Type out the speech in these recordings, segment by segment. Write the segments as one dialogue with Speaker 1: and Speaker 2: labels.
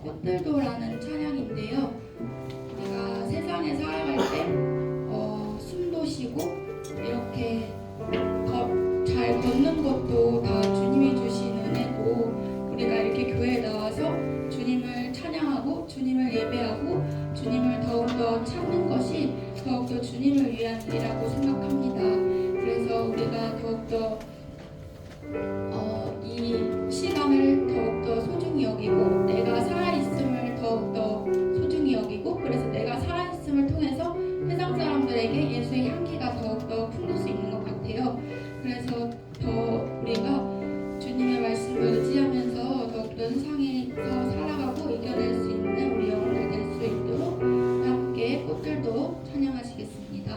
Speaker 1: 꽃들도라는 찬양인데요. 우리가 세상에 살아갈 때 숨도 쉬고 이렇게 잘 걷는 것도 다 주님이 주신 은혜고, 우리가 이렇게 교회에 나와서 주님을 찬양하고 주님을 예배하고 주님을 더욱더 찾는 것이 더욱더 주님을 위한 일이라고 생각합니다. 그래서 우리가 더욱더 이 시간을 더욱더 소중히 여기고, 내가 살아있음을 더욱더 소중히 여기고, 그래서 내가 살아있음을 통해서 세상 사람들에게 예수의 향기가 더욱더 풍길 수 있는 것 같아요. 그래서 더 우리가 주님의 말씀을 의지하면서 더욱더 세상에서 살아가고 이겨낼 수 있는 우리 영혼을 될 수 있도록 함께 꽃들도 찬양하시겠습니다.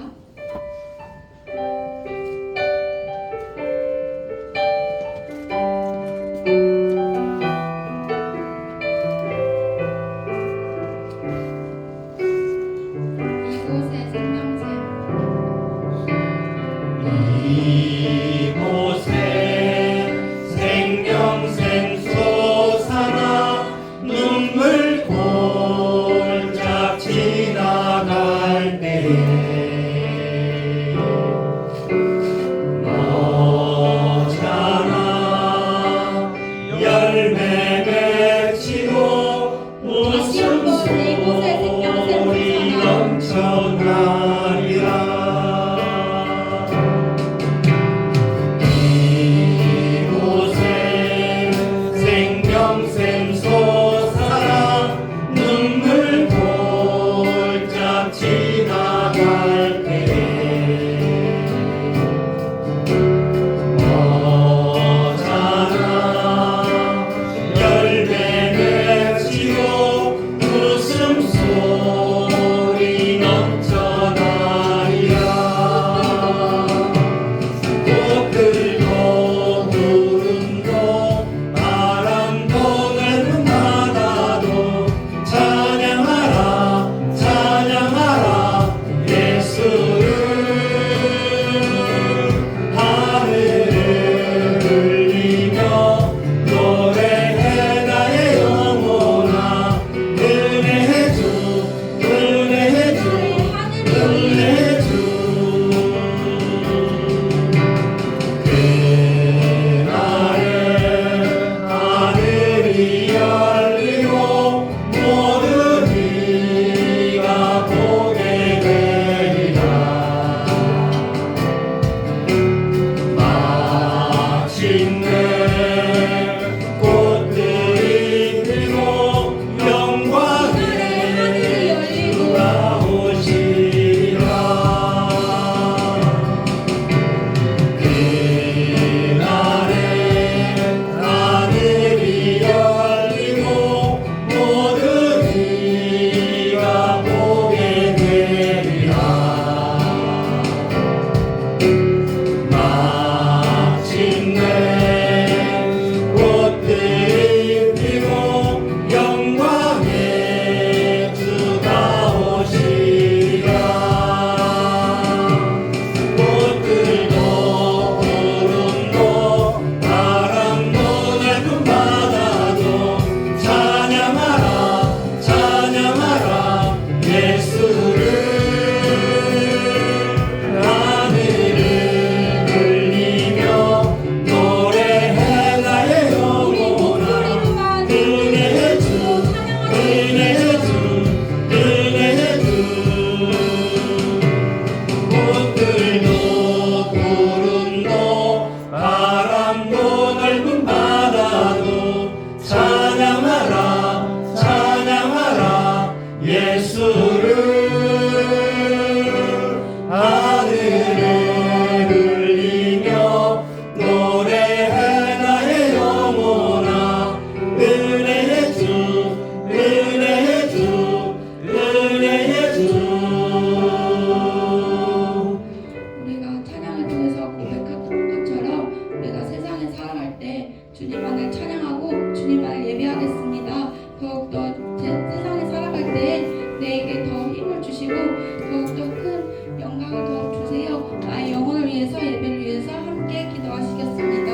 Speaker 1: 주님만을 찬양하고 주님만을 예배하겠습니다. 더욱더 세상에 살아갈 때 내게 더 힘을 주시고 더욱더 큰 영광을 더 주세요. 나의 영혼을 위해서 예배를 위해서 함께 기도하시겠습니다.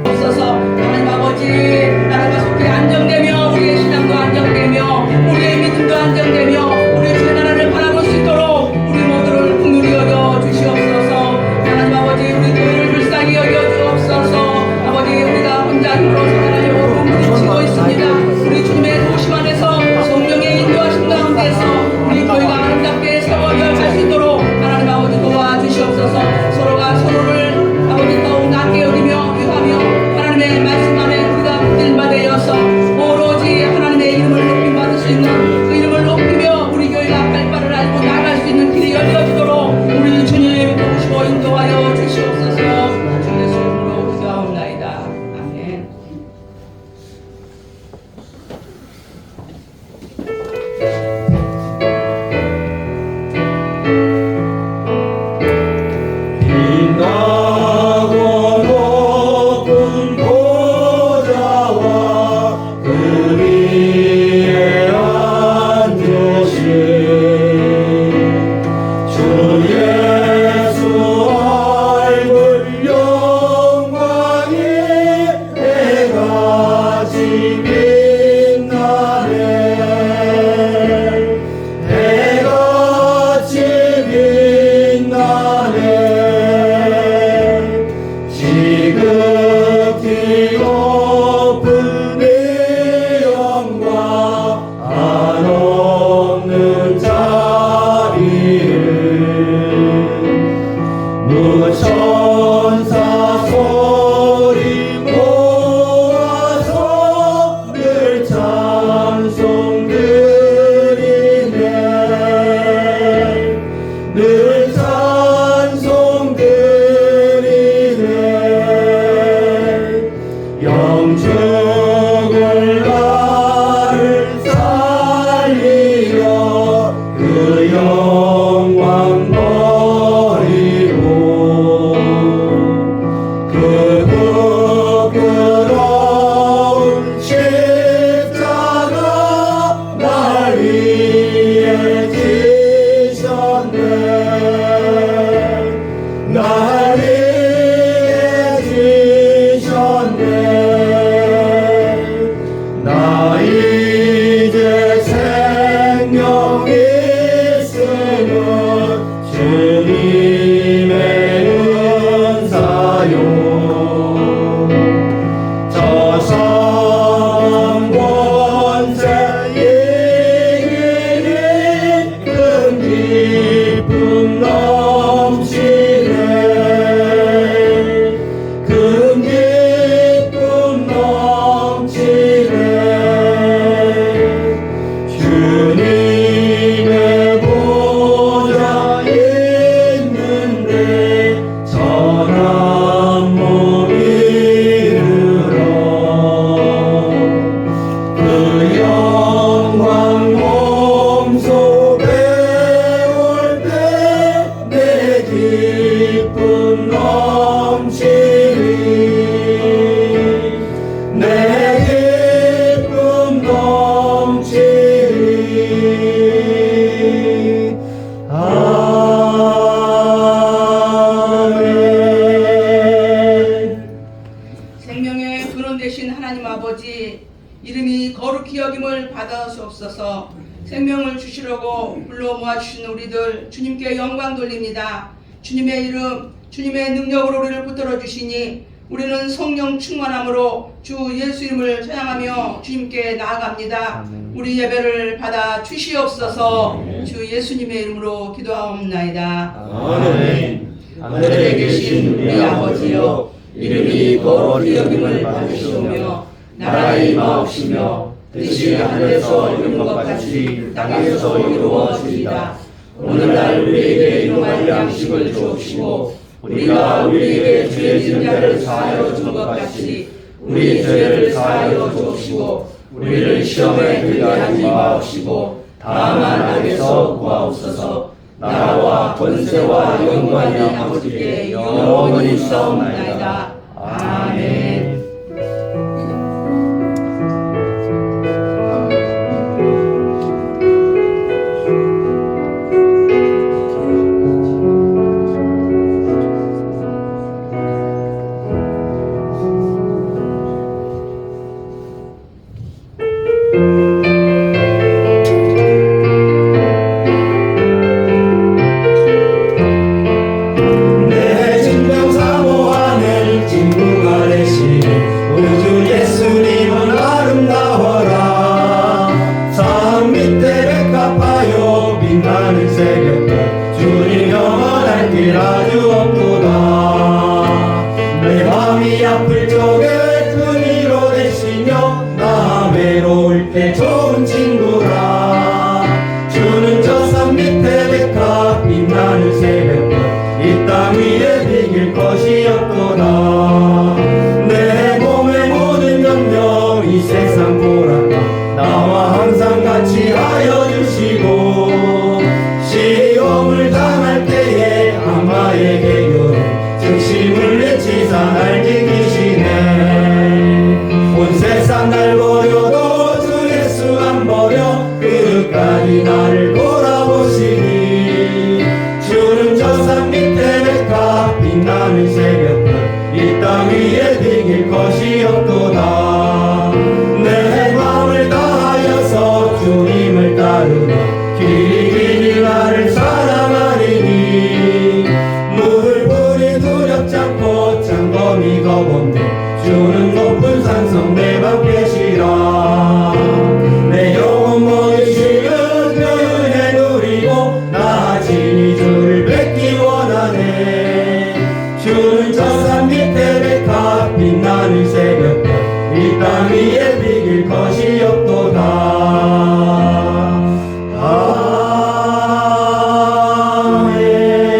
Speaker 2: 없어서 하나님 아버지 나라가 속히 안정되며 우리의 신앙도 안정되며 우리의 믿음도 안정되며 우리 주의 나라를 바라볼 수 있도록 우리 모두를 긍휼히 여겨 주시옵소서. 하나님 아버지 우리 교회를 불쌍히 여겨 주옵소서. 아버지 우리가 혼자 힘으로 살아가려고 몸부림치고 있습니다. 우리 주님의 도심 안에서 성령의 인도하심 가운데서 우리 교회가 아름답게 세워져 갈 수 있도록 하나님 아버지 도와주시옵소서. 서로가 서로를 아버지 더욱 낮게 여기며 위하며 하나님의 말씀 안에 우리가 붙들바 되어서 오로지 하나님의 이름을 높임받을 수 있는 그 이름을 높이며 우리 교회가 갈 바를 알고 나아갈 수 있는 길이 열려지도록 우리 주님 도우시고 인도하여 주시옵소서. 주 예수 이름으로 기도하옵나이다. 아멘. 이름이 거룩히 여김을 받아주옵소서. 생명을 주시려고 불러 모아주신 우리들 주님께 영광 돌립니다. 주님의 이름, 주님의 능력으로 우리를 붙들어 주시니 우리는 성령 충만함으로 주 예수 이름을 찬양하며 주님께 나아갑니다. 우리 예배를 받아 주시옵소서. 주 예수님의 이름으로 기도하옵나이다.
Speaker 3: 아멘.
Speaker 2: 하늘에 계신 우리 아버지여, 이름이 거룩히 여김을 받으시오며 나라의 임하옵시며 뜻이 하늘에서 이룬 것 같이 땅에서 이루어지이다. 오늘날 우리에게 일용할 양식을 주옵시고 우리가 우리에게 죄 지은 자를 사하여 준 것 같이 우리 죄를 사하여 주옵시고 우리를 시험에 들게 하지 마옵시고 다만 악에서 구하옵소서. 나라와 권세와 영광이 아버지께 영원히 있사옵나이다. 아멘.
Speaker 3: 내 좋은 친구라. 주는 저 산 밑에 백합 빛나는 새벽별 이 땅 위에 비길 것이 없도다. 내 몸의 모든 염려 이 세상 보라까 나와 항상 같이 하여 주시고, 시험을 당할 때에 악마의 개교에 즉심을 내치사 날 지키시네. 온 세상 날 버려도 주 예수 안 버려 끝까지 나를 돌아보시니. 주는 저 산 밑에 백합 빛나는 새벽별 이 땅 위에 비길 것이 없도다. 내 마음을 다하여서 주님을 따르며 길이 길이 나를 사랑하리니. 물을 불이 두렵지 않고 장검이 겁없네. 주는 높은 산성 내 맘 계시라. 내 영혼 먹이시는 그 은혜 누리고 나 진히 주를 뵙기 원하네. 주는 저 산 밑에 백합 빛나는 새벽별 이 땅 위에 비길 것이 없도다.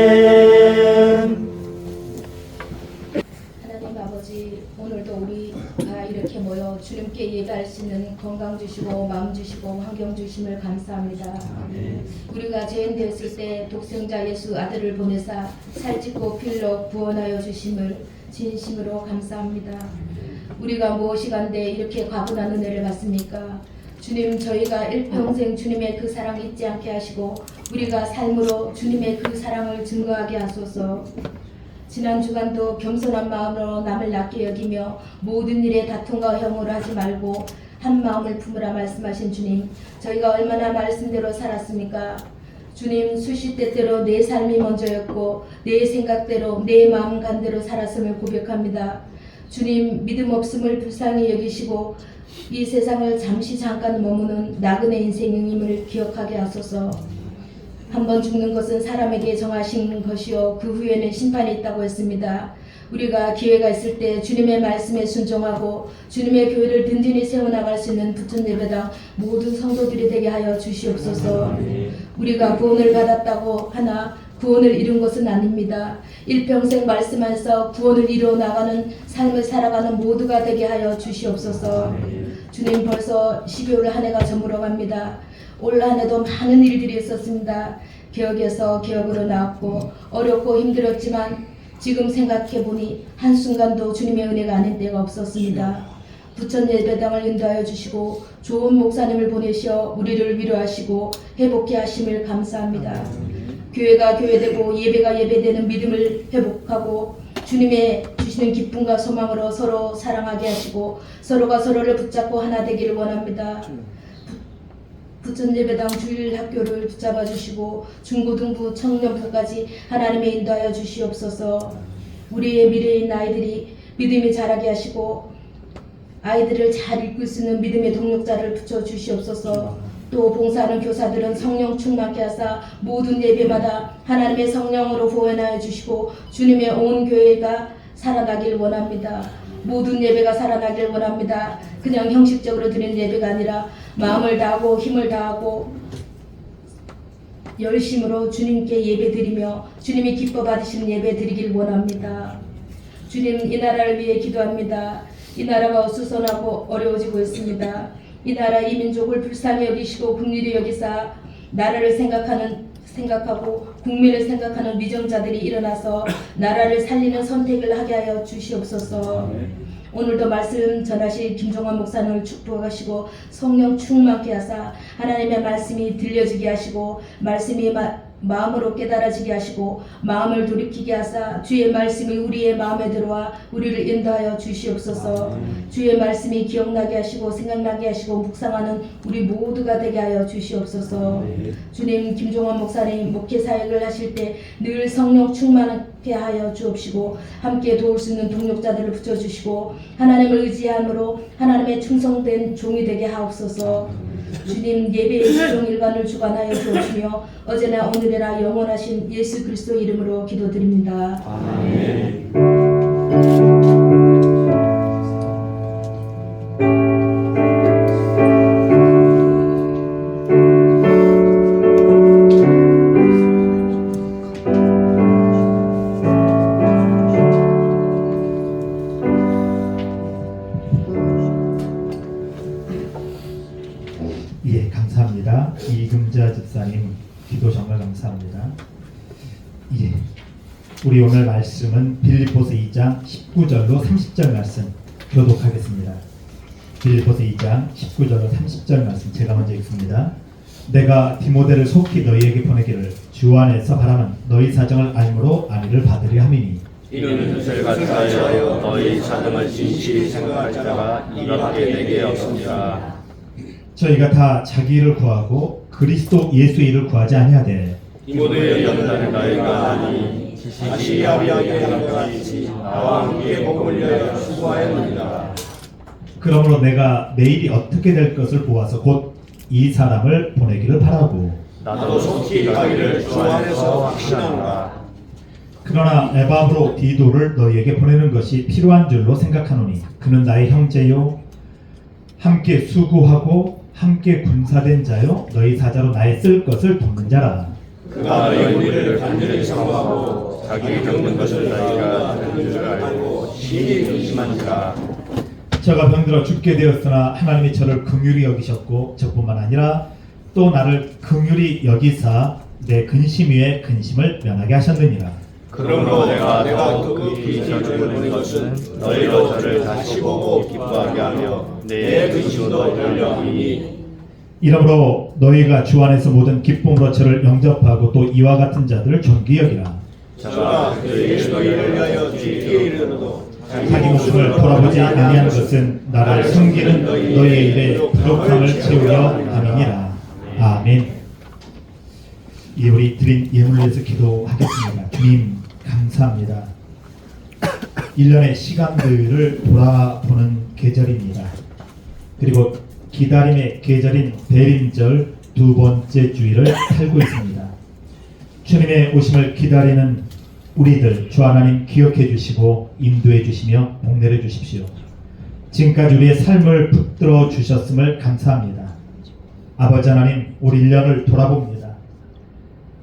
Speaker 3: 아멘.
Speaker 4: 하나님 아버지, 오늘도 우리가 이렇게 모여 주님께 예배할 수 있는 건강 주시고 마음 주시고 환경 주심을 감사합니다. 우리가 죄인 되었을 때 독생자 예수 아들을 보내사 살짓고 필로 구원하여 주심을 진심으로 감사합니다. 우리가 무엇이간데 이렇게 과분한 은혜를 받습니까? 주님, 저희가 일평생 주님의 그 사랑 잊지 않게 하시고 우리가 삶으로 주님의 그 사랑을 증거하게 하소서. 지난 주간도 겸손한 마음으로 남을 낮게 여기며 모든 일에 다툼과 혐오를 하지 말고 한 마음을 품으라 말씀하신 주님, 저희가 얼마나 말씀대로 살았습니까? 주님, 수시때때로 내 삶이 먼저였고 내 생각대로 내 마음 간대로 살았음을 고백합니다. 주님, 믿음 없음을 불쌍히 여기시고 이 세상을 잠깐 머무는 나그네 인생임을 기억하게 하소서. 한번 죽는 것은 사람에게 정하신 것이요 그 후에는 심판이 있다고 했습니다. 우리가 기회가 있을 때 주님의 말씀에 순종하고 주님의 교회를 든든히 세워나갈 수 있는 부천예배당 모든 성도들이 되게 하여 주시옵소서. 우리가 구원을 받았다고 하나 구원을 이룬 것은 아닙니다. 일평생 말씀 안에서 구원을 이루어 나가는 삶을 살아가는 모두가 되게 하여 주시옵소서. 주님, 벌써 12월 한 해가 저물어갑니다. 올 한 해도 많은 일들이 있었습니다. 개혁에서 개혁으로 나왔고 어렵고 힘들었지만 지금 생각해보니 한순간도 주님의 은혜가 아닌 때가 없었습니다. 부천 예배당을 인도하여 주시고 좋은 목사님을 보내셔 우리를 위로하시고 회복케 하심을 감사합니다. 교회가 교회되고 예배가 예배되는 믿음을 회복하고 주님의 주시는 기쁨과 소망으로 서로 사랑하게 하시고 서로가 서로를 붙잡고 하나 되기를 원합니다. 부천 예배당 주일 학교를 붙잡아 주시고 중고등부 청년부까지 하나님의 인도하여 주시옵소서. 우리의 미래인 아이들이 믿음이 자라게 하시고 아이들을 잘 이끌 수 있는 믿음의 동력자를 붙여 주시옵소서. 또 봉사하는 교사들은 성령 충만케 하사 모든 예배마다 하나님의 성령으로 보현하여 주시고 주님의 온 교회가 살아나길 원합니다. 모든 예배가 살아나길 원합니다. 그냥 형식적으로 드리는 예배가 아니라 마음을 다하고 힘을 다하고 열심으로 주님께 예배드리며 주님이 기뻐 받으시는 예배 드리길 원합니다. 주님, 이 나라를 위해 기도합니다. 이 나라가 어수선하고 어려워지고 있습니다. 이 나라 이 민족을 불쌍히 여기시고 긍휼히 여기사 나라를 생각하고 국민을 생각하는 위정자들이 일어나서 나라를 살리는 선택을 하게 하여 주시옵소서. 오늘도 말씀 전하실 김종환 목사님을 축복하시고 성령 충만케 하사 하나님의 말씀이 들려지게 하시고 말씀이 마음으로 깨달아지게 하시고 마음을 돌이키게 하사 주의 말씀이 우리의 마음에 들어와 우리를 인도하여 주시옵소서. 주의 말씀이 기억나게 하시고 생각나게 하시고 묵상하는 우리 모두가 되게 하여 주시옵소서. 주님, 김종환 목사님 목회 사역을 하실 때 늘 성령 충만케 하여 주옵시고 함께 도울 수 있는 동력자들을 붙여주시고 하나님을 의지함으로 하나님의 충성된 종이 되게 하옵소서. 주님, 예배의 시종일관을 주관하여 주옵시며 어제나 오늘이나 영원하신 예수 그리스도 이름으로 기도드립니다. 아멘.
Speaker 5: 감사합니다. 이금자 집사님 기도 정말 감사합니다. 예, 우리 오늘 말씀은 빌립보서 2장 19절로 30절 말씀 교독하겠습니다. 빌립보서 2장 19절로 30절 말씀 제가 먼저 읽습니다. 내가 디모데를 속히 너희에게 보내기를 주 안에서 바라는 너희 사정을 알므로 안위를 받으려 함이니
Speaker 6: 이는 뜻을 같이하여 너희 사정을 진실히 생각할 자가 이밖에 내게 없습니다.
Speaker 5: 저희가 다 자기 일을 구하고 그리스도 예수의 일을 구하지 아니하되
Speaker 6: 디모데의 연단을 너희가 하니 아시아비아의 연단이지 나와 함께 복음을 위하여 수고하였느니라.
Speaker 5: 그러므로 내가 내일이 어떻게 될 것을 보아서 곧 이 사람을 보내기를 바라고
Speaker 6: 나도 속히 가기를 주 안에서 확신하노라.
Speaker 5: 그러나 에바브로 디도를 너희에게 보내는 것이 필요한 줄로 생각하노니 그는 나의 형제요 함께 수고하고 함께 군사된 자요 너희 사자로 나의 쓸 것을 돕는 자라.
Speaker 6: 그가 너희 우리를 간절히 사모하고 자기 겪는 것을 너희가 듣는 줄 알고 심히 의심한지라.
Speaker 5: 저가 병들어 죽게 되었으나 하나님이 저를 긍휼히 여기셨고 저뿐만 아니라 또 나를 긍휼히 여기사 내 근심 위에 근심을 면하게 하셨느니라.
Speaker 6: 그러므로 내가 급히 저를 보내는 것은 너희로 저를 다시 보고 기뻐하게 하며 내 근심도 열려하니
Speaker 5: 이러므로 너희가 주 안에서 모든 기쁨으로 저를 영접하고 또 이와 같은 자들을 존귀 여기라.
Speaker 6: 저가 그의 너희를 위하여 뒤에 이르러도
Speaker 5: 자기 목숨을 돌아보지 아니하는 것은 나를 섬기는 너희의 일에 부족함을 채우려 함이니라. 아멘. 이 우리 드린 예물을 위해서 기도하겠습니다. 주님 감사합니다. 1년의 시간들을 돌아보는 계절입니다. 그리고 기다림의 계절인 대림절 두 번째 주일을 살고 있습니다. 주님의 오심을 기다리는 우리들 주 하나님 기억해 주시고 인도해 주시며 복내려 주십시오. 지금까지 우리의 삶을 붙들어 주셨음을 감사합니다. 아버지 하나님 우리 1년을 돌아봅니다.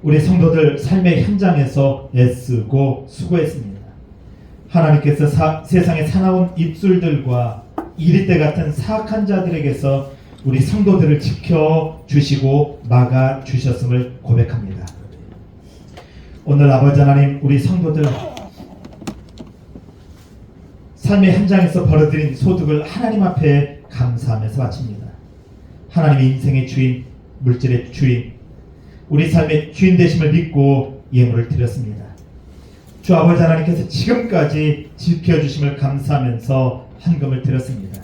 Speaker 5: 우리 성도들 삶의 현장에서 애쓰고 수고했습니다. 하나님께서 세상의 사나운 입술들과 이리때 같은 사악한 자들에게서 우리 성도들을 지켜주시고 막아주셨음을 고백합니다. 오늘 아버지 하나님 우리 성도들 삶의 현장에서 벌어들인 소득을 하나님 앞에 감사하면서 바칩니다. 하나님의 인생의 주인, 물질의 주인, 우리 삶의 주인 되심을 믿고 예물을 드렸습니다. 주 아버지 하나님께서 지금까지 지켜주심을 감사하면서 헌금을 드렸습니다.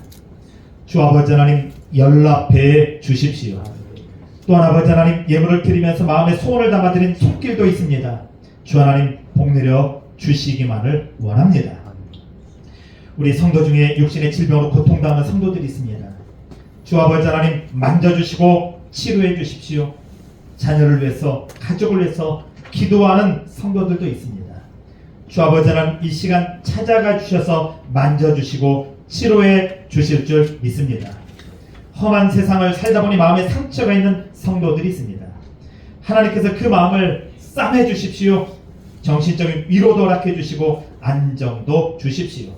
Speaker 5: 주 아버지 하나님 연락해 주십시오. 또한 아버지 하나님 예물을 드리면서 마음의 소원을 담아드린 손길도 있습니다. 주 하나님 복내려 주시기만을 원합니다. 우리 성도 중에 육신의 질병으로 고통당하는 성도들이 있습니다. 주 아버지 하나님 만져주시고 치료해 주십시오. 자녀를 위해서 가족을 위해서 기도하는 성도들도 있습니다. 주 아버지 하나님 이 시간 찾아가 주셔서 만져주시고 치료해 주실 줄 믿습니다. 험한 세상을 살다 보니 마음에 상처가 있는 성도들이 있습니다. 하나님께서 그 마음을 싸매 주십시오. 정신적인 위로도 허락해 주시고 안정도 주십시오.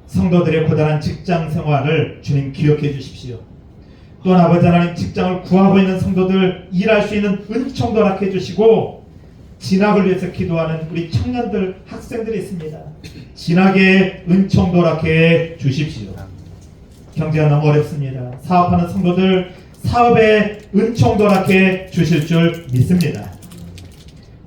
Speaker 5: 성도들의 고단한 직장 생활을 주님 기억해 주십시오. 또한 아버지 하나님 직장을 구하고 있는 성도들 일할 수 있는 은총도 허락해 주시고 진학을 위해서 기도하는 우리 청년들 학생들이 있습니다. 진학의 은총도 허락해 주십시오. 경제가 너무 어렵습니다. 사업하는 성도들 사업에 은총도 허락해 주실 줄 믿습니다.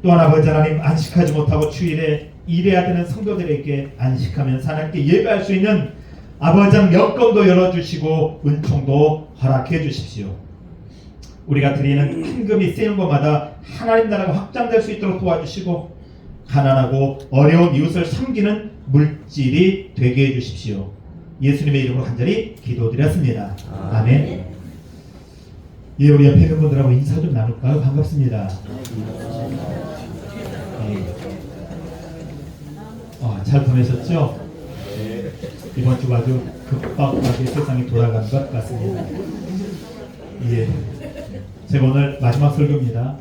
Speaker 5: 또한 아버지 하나님 안식하지 못하고 주일에 일해야 되는 성도들에게 안식하면서 하나님께 예배할 수 있는 아버지 하나님 여건도 열어주시고 은총도 허락해 주십시오. 우리가 드리는 헌금이 쓰이는 곳마다 하나님 나라가 확장될 수 있도록 도와주시고 가난하고 어려운 이웃을 섬기는 물질이 되게 해주십시오. 예수님의 이름으로 간절히 기도드렸습니다. 아멘. 예, 우리 옆에 있는 분들하고 인사 좀 나눌까요? 반갑습니다. 잘 보내셨죠? 이번 주가 아주 급박하게 세상이 돌아간 것 같습니다. 예, 제가 오늘 마지막 설교입니다.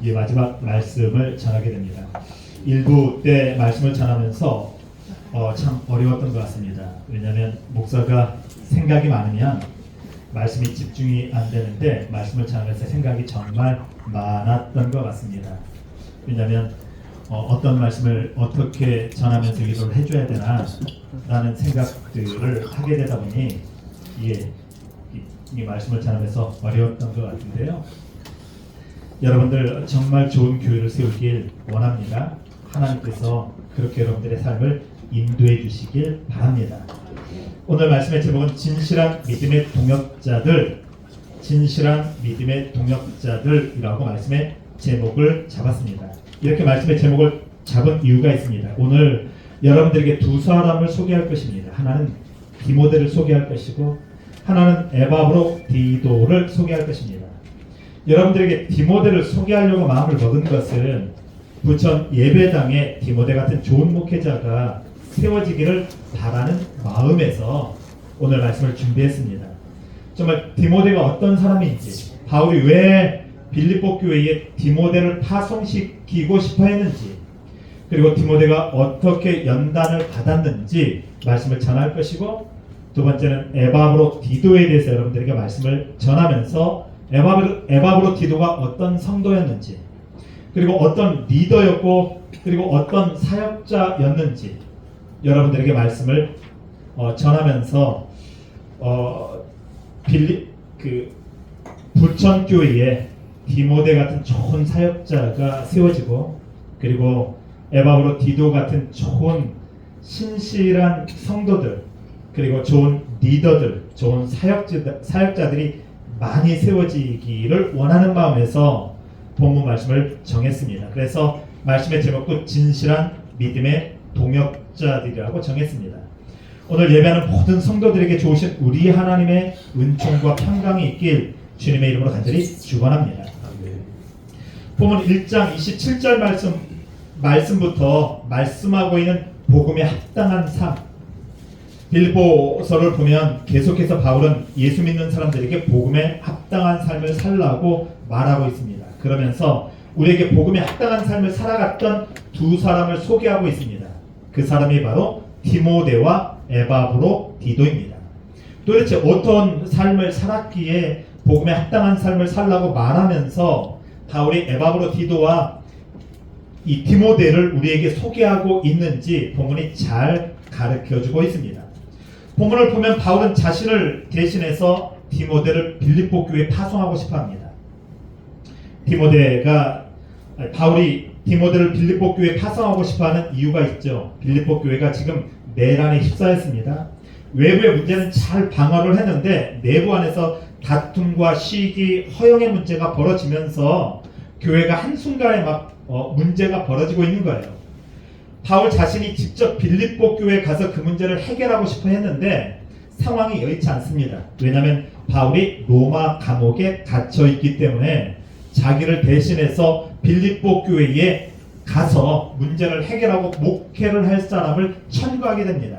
Speaker 5: 예, 마지막 말씀을 전하게 됩니다. 일부 때 말씀을 전하면서 참 어려웠던 것 같습니다. 왜냐하면 목사가 생각이 많으면 말씀이 집중이 안 되는데 말씀을 전하면서 생각이 정말 많았던 것 같습니다. 왜냐하면 어떤 말씀을 어떻게 전하면서 위로를 해줘야 되나 라는 생각들을 하게 되다 보니 이 말씀을 전하면서 어려웠던 것 같은데요. 여러분들 정말 좋은 교회를 세우길 원합니다. 하나님께서 그렇게 여러분들의 삶을 인도해 주시길 바랍니다. 오늘 말씀의 제목은 진실한 믿음의 동역자들, 진실한 믿음의 동역자들이라고 말씀의 제목을 잡았습니다. 이렇게 말씀의 제목을 잡은 이유가 있습니다. 오늘 여러분들에게 두 사람을 소개할 것입니다. 하나는 디모데를 소개할 것이고 하나는 에바브로디도를 소개할 것입니다. 여러분들에게 디모데를 소개하려고 마음을 먹은 것은 부천 예배당에 디모데 같은 좋은 목회자가 세워지기를 바라는 마음에서 오늘 말씀을 준비했습니다. 정말 디모데가 어떤 사람인지, 바울이 왜 빌립보 교회에 디모데를 파송시키고 싶어 했는지, 그리고 디모데가 어떻게 연단을 받았는지 말씀을 전할 것이고, 두 번째는 에바브로디도에 대해서 여러분들에게 말씀을 전하면서 에바브로디도가 어떤 성도였는지, 그리고 어떤 리더였고, 그리고 어떤 사역자였는지 여러분들에게 말씀을 전하면서 부천 교회에 디모데 같은 좋은 사역자가 세워지고, 그리고 에바브로디도 같은 좋은 신실한 성도들, 그리고 좋은 리더들, 좋은 사역자들이 많이 세워지기를 원하는 마음에서 본문 말씀을 정했습니다. 그래서 말씀의 제목도 진실한 믿음의 동역자들이라고 정했습니다. 오늘 예배하는 모든 성도들에게 좋으신 우리 하나님의 은총과 평강이 있길 주님의 이름으로 간절히 축원합니다. 본문 1장 27절 말씀부터 말씀하고 있는 복음에 합당한 삶, 빌립보서를 보면 계속해서 바울은 예수 믿는 사람들에게 복음에 합당한 삶을 살라고 말하고 있습니다. 그러면서 우리에게 복음에 합당한 삶을 살아갔던 두 사람을 소개하고 있습니다. 그 사람이 바로 디모데와 에바브로디도입니다. 도대체 어떤 삶을 살았기에 복음에 합당한 삶을 살라고 말하면서 바울이 에바브로디도와 이 디모데를 우리에게 소개하고 있는지 본문이 잘 가르쳐주고 있습니다. 본문을 보면 바울은 자신을 대신해서 디모데를 빌립보 교회에 파송하고 싶어합니다. 바울이 디모데를 빌립보 교회에 파송하고 싶어하는 이유가 있죠. 빌립보 교회가 지금 내란에 휩싸였습니다. 외부의 문제는 잘 방어를 했는데 내부 안에서 다툼과 시기, 허영의 문제가 벌어지면서 교회가 한순간에 문제가 벌어지고 있는 거예요. 바울 자신이 직접 빌립보 교회에 가서 그 문제를 해결하고 싶어 했는데 상황이 여의치 않습니다. 왜냐하면 바울이 로마 감옥에 갇혀 있기 때문에 자기를 대신해서 빌립보 교회에 가서 문제를 해결하고 목회를 할 사람을 천거하게 됩니다.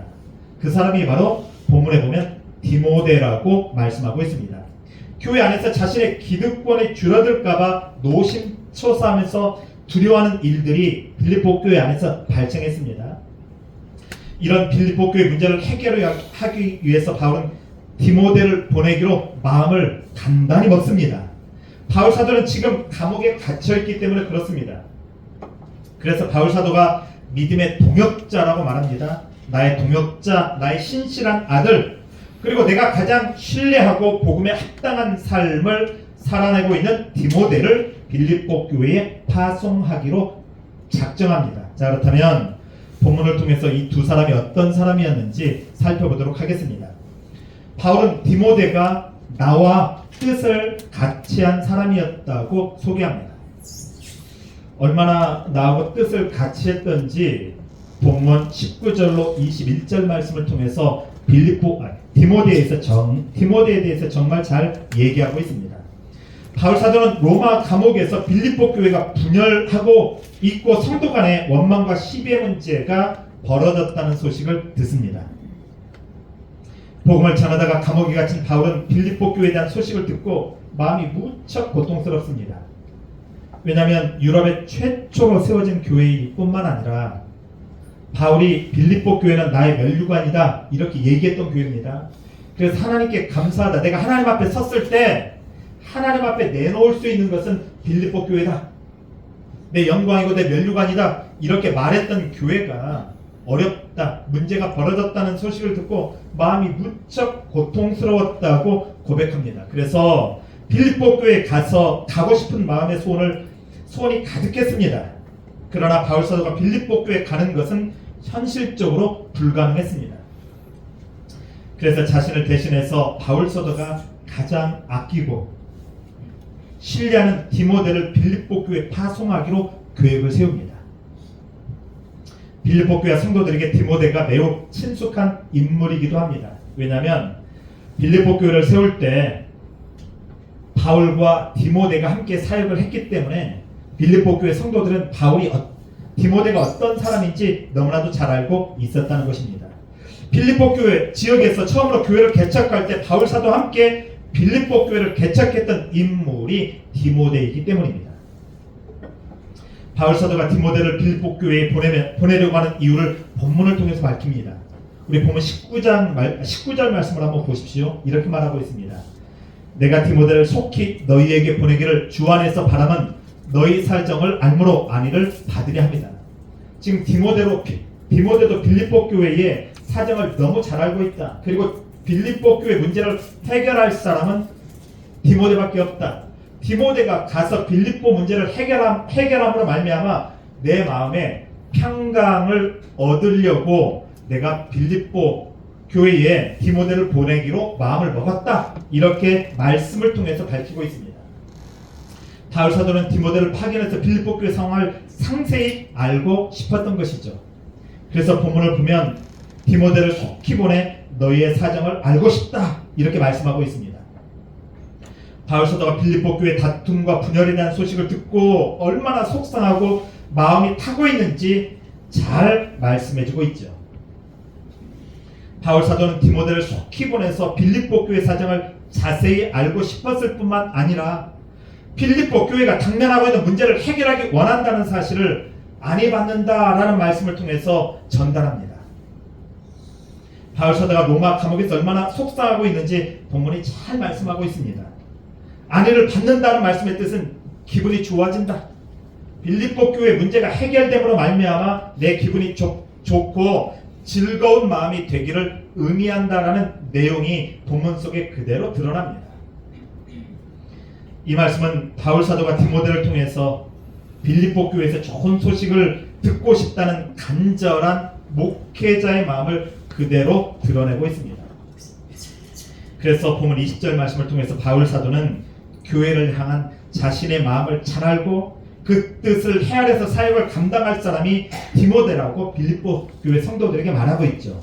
Speaker 5: 그 사람이 바로 본문에 보면 디모데라고 말씀하고 있습니다. 교회 안에서 자신의 기득권이 줄어들까봐 노심초사하면서 두려워하는 일들이 빌립보 교회 안에서 발생했습니다. 이런 빌립보 교회 문제를 해결하기 위해서 바울은 디모데를 보내기로 마음을 단단히 먹습니다. 바울 사도는 지금 감옥에 갇혀있기 때문에 그렇습니다. 그래서 바울 사도가 믿음의 동역자라고 말합니다. 나의 동역자, 나의 신실한 아들, 그리고 내가 가장 신뢰하고 복음에 합당한 삶을 살아내고 있는 디모데를 빌립보 교회에 파송하기로 작정합니다. 자, 그렇다면 본문을 통해서 이 두 사람이 어떤 사람이었는지 살펴보도록 하겠습니다. 바울은 디모데가 나와 뜻을 같이 한 사람이었다고 소개합니다. 얼마나 나하고 뜻을 같이 했던지 본문 19절로 21절 말씀을 통해서 디모데에 대해서 정말 잘 얘기하고 있습니다. 바울 사도는 로마 감옥에서 빌립보 교회가 분열하고 있고 성도 간의 원망과 시비의 문제가 벌어졌다는 소식을 듣습니다. 복음을 전하다가 감옥에 갇힌 바울은 빌립보 교회에 대한 소식을 듣고 마음이 무척 고통스럽습니다. 왜냐하면 유럽의 최초로 세워진 교회일 뿐만 아니라 바울이 빌립보 교회는 나의 멸류관이다 이렇게 얘기했던 교회입니다. 그래서 하나님께 감사하다. 내가 하나님 앞에 섰을 때 하나님 앞에 내놓을 수 있는 것은 빌립보 교회다. 내 영광이고 내 면류관이다. 이렇게 말했던 교회가 어렵다, 문제가 벌어졌다는 소식을 듣고 마음이 무척 고통스러웠다고 고백합니다. 그래서 빌립보 교회에 가고 싶은 마음의 소원이 가득했습니다. 그러나 바울 사도가 빌립보 교회에 가는 것은 현실적으로 불가능했습니다. 그래서 자신을 대신해서 바울 사도가 가장 아끼고 신뢰하는 디모데를 빌립보 교회에 파송하기로 계획을 세웁니다. 빌립보 교회 성도들에게 디모데가 매우 친숙한 인물이기도 합니다. 왜냐하면 빌립보 교회를 세울 때 바울과 디모데가 함께 사역을 했기 때문에 빌립보 교회 성도들은 디모데가 어떤 사람인지 너무나도 잘 알고 있었다는 것입니다. 빌립보 교회 지역에서 처음으로 교회를 개척할 때 바울 사도와 함께 빌립보 교회를 개척했던 인물이 디모데이기 때문입니다. 바울 사도가 디모데를 빌립보 교회에 보내려고 하는 이유를 본문을 통해서 밝힙니다. 우리 보면 19절 말씀을 한번 보십시오. 이렇게 말하고 있습니다. 내가 디모데를 속히 너희에게 보내기를 주 안에서 바람은 너희 사정을 알므로 안위를 받으려 합니다. 지금 디모데도 빌립보 교회의 사정을 너무 잘 알고 있다. 그리고 빌립보 교회 문제를 해결할 사람은 디모데밖에 없다. 디모데가 가서 빌립보 문제를 해결함으로 말미암아 내 마음에 평강을 얻으려고 내가 빌립보 교회에 디모데를 보내기로 마음을 먹었다. 이렇게 말씀을 통해서 밝히고 있습니다. 바울 사도는 디모데를 파견해서 빌립보 교회 상황을 상세히 알고 싶었던 것이죠. 그래서 본문을 보면 디모데를 속히 보내 너희의 사정을 알고 싶다. 이렇게 말씀하고 있습니다. 바울 사도가 빌립보 교회 다툼과 분열에 대한 소식을 듣고 얼마나 속상하고 마음이 타고 있는지 잘 말씀해주고 있죠. 바울 사도는 디모데를 속히 보내서 빌립보 교회 사정을 자세히 알고 싶었을 뿐만 아니라 빌립보 교회가 당면하고 있는 문제를 해결하기 원한다는 사실을 안위받는다라는 말씀을 통해서 전달합니다. 바울 사도가 로마 감옥에서 얼마나 속상하고 있는지 본문이 잘 말씀하고 있습니다. 안위를 받는다는 말씀의 뜻은 기분이 좋아진다. 빌립보 교회 문제가 해결됨으로 말미암아 내 기분이 좋고 즐거운 마음이 되기를 의미한다라는 내용이 본문 속에 그대로 드러납니다. 이 말씀은 바울 사도가 디모데를 통해서 빌립보 교회에서 좋은 소식을 듣고 싶다는 간절한 목회자의 마음을 그대로 드러내고 있습니다. 그래서 본문 20절 말씀을 통해서 바울 사도는 교회를 향한 자신의 마음을 잘 알고 그 뜻을 헤아려서 사역을 감당할 사람이 디모데라고 빌립보 교회 성도들에게 말하고 있죠.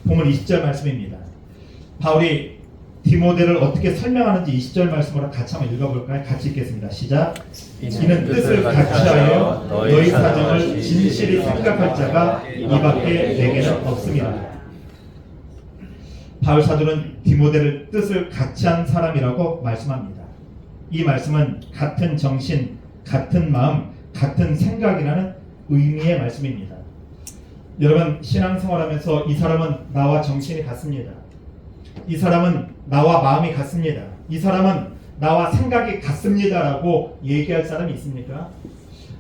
Speaker 5: 본문 20절 말씀입니다. 바울이 디모데를 어떻게 설명하는지 20절 말씀으로 같이 한번 읽어볼까요? 같이 읽겠습니다. 시작. 이는 뜻을 같이하여 너희 사정을 진실히 생각할 자가 이밖에 내게는 없습니다. 바울 사도는 디모데를 뜻을 같이한 사람이라고 말씀합니다. 이 말씀은 같은 정신, 같은 마음, 같은 생각이라는 의미의 말씀입니다. 여러분, 신앙생활하면서 이 사람은 나와 정신이 같습니다. 이 사람은 나와 마음이 같습니다. 이 사람은 나와 생각이 같습니다라고 얘기할 사람이 있습니까?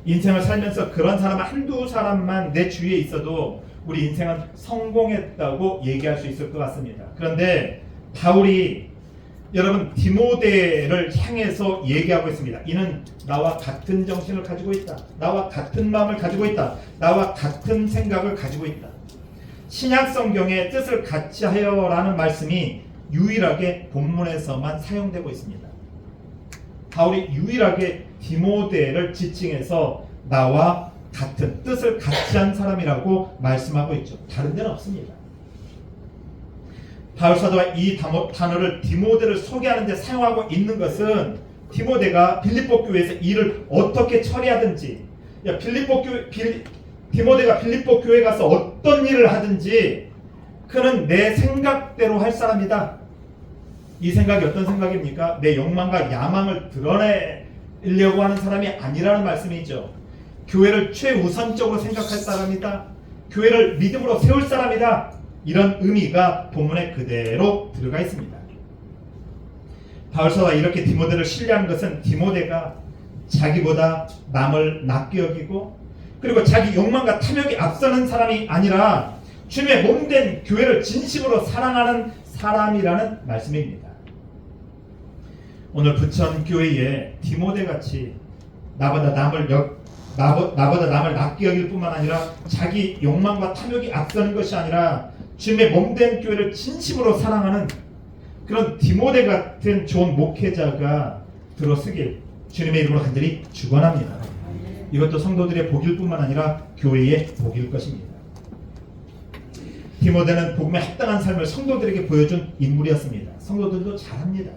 Speaker 5: 인생을 살면서 그런 사람 한두 사람만 내 주위에 있어도 우리 인생은 성공했다고 얘기할 수 있을 것 같습니다. 그런데 바울이 여러분 디모데를 향해서 얘기하고 있습니다. 이는 나와 같은 정신을 가지고 있다. 나와 같은 마음을 가지고 있다. 나와 같은 생각을 가지고 있다. 신약 성경의 뜻을 같이 하여라는 말씀이 유일하게 본문에서만 사용되고 있습니다. 바울이 유일하게 디모데를 지칭해서 나와 같은 뜻을 같이 한 사람이라고 말씀하고 있죠. 다른 데는 없습니다. 바울 사도가 이 단어를 디모데를 소개하는 데 사용하고 있는 것은 디모데가 빌립보 교회에서 일을 어떻게 처리하든지 디모데가 빌립보 교회에 가서 어떤 일을 하든지 그는 내 생각대로 할 사람이다. 이 생각이 어떤 생각입니까? 내 욕망과 야망을 드러내려고 하는 사람이 아니라는 말씀이죠. 교회를 최우선적으로 생각할 사람이다. 교회를 믿음으로 세울 사람이다. 이런 의미가 본문에 그대로 들어가 있습니다. 바울사가 이렇게 디모데를 신뢰하는 것은 디모데가 자기보다 남을 낮게 여기고 그리고 자기 욕망과 탐욕이 앞서는 사람이 아니라 주님의 몸된 교회를 진심으로 사랑하는 사람이라는 말씀입니다. 오늘 부천교회에 디모데같이 나보다 남을 낮게 여길 뿐만 아니라 자기 욕망과 탐욕이 앞서는 것이 아니라 주님의 몸된 교회를 진심으로 사랑하는 그런 디모데 같은 좋은 목회자가 들어서길 주님의 이름으로 간절히 축원합니다. 이것도 성도들의 복일 뿐만 아니라 교회의 복일 것입니다. 디모데는 복음에 합당한 삶을 성도들에게 보여준 인물이었습니다. 성도들도 잘합니다.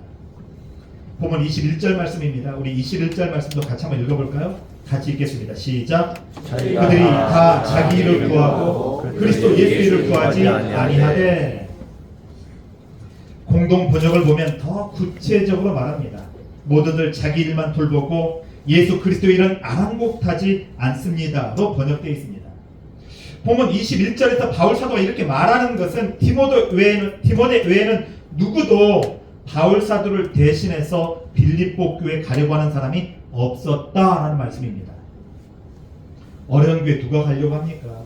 Speaker 5: 본문 21절 말씀입니다. 우리 21절 말씀도 같이 한번 읽어볼까요? 같이 읽겠습니다. 시작. 그들이 다 자기 일을 구하고 그리스도 예수 일을 구하지 아니하되. 공동 번역을 보면 더 구체적으로 말합니다. 모두들 자기 일만 돌보고 예수 그리스도 일은 아랑곳하지 않습니다로 번역되어 있습니다. 본문 21절에서 바울 사도가 이렇게 말하는 것은 디모데 외에는 누구도 바울 사도를 대신해서 빌립보 교회에 가려고 하는 사람이 없었다라는 말씀입니다. 어려운 교회 누가 가려고 합니까?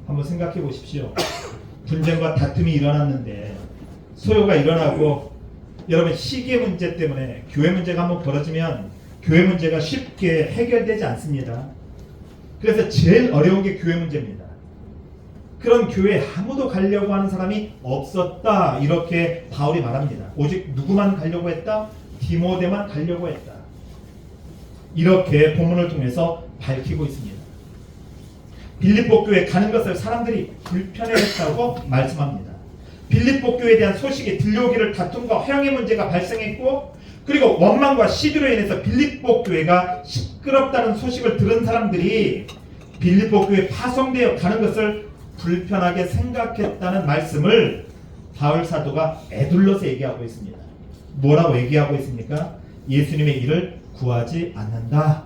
Speaker 5: 한번 생각해 보십시오. 분쟁과 다툼이 일어났는데 소요가 일어나고 여러분 시기의 문제 때문에 교회 문제가 한번 벌어지면 교회 문제가 쉽게 해결되지 않습니다. 그래서 제일 어려운 게 교회 문제입니다. 그런 교회에 아무도 가려고 하는 사람이 없었다 이렇게 바울이 말합니다. 오직 누구만 가려고 했다? 디모데만 가려고 했다. 이렇게 본문을 통해서 밝히고 있습니다. 빌립보 교회에 가는 것을 사람들이 불편해했다고 말씀합니다. 빌립보 교회에 대한 소식이 들려오기를 다툼과 허영의 문제가 발생했고 그리고 원망과 시비로 인해서 빌립보 교회가 시끄럽다는 소식을 들은 사람들이 빌립보 교회에 파송되어 가는 것을 불편하게 생각했다는 말씀을 바울 사도가 에둘러서 얘기하고 있습니다. 뭐라고 얘기하고 있습니까? 예수님의 일을 구하지 않는다.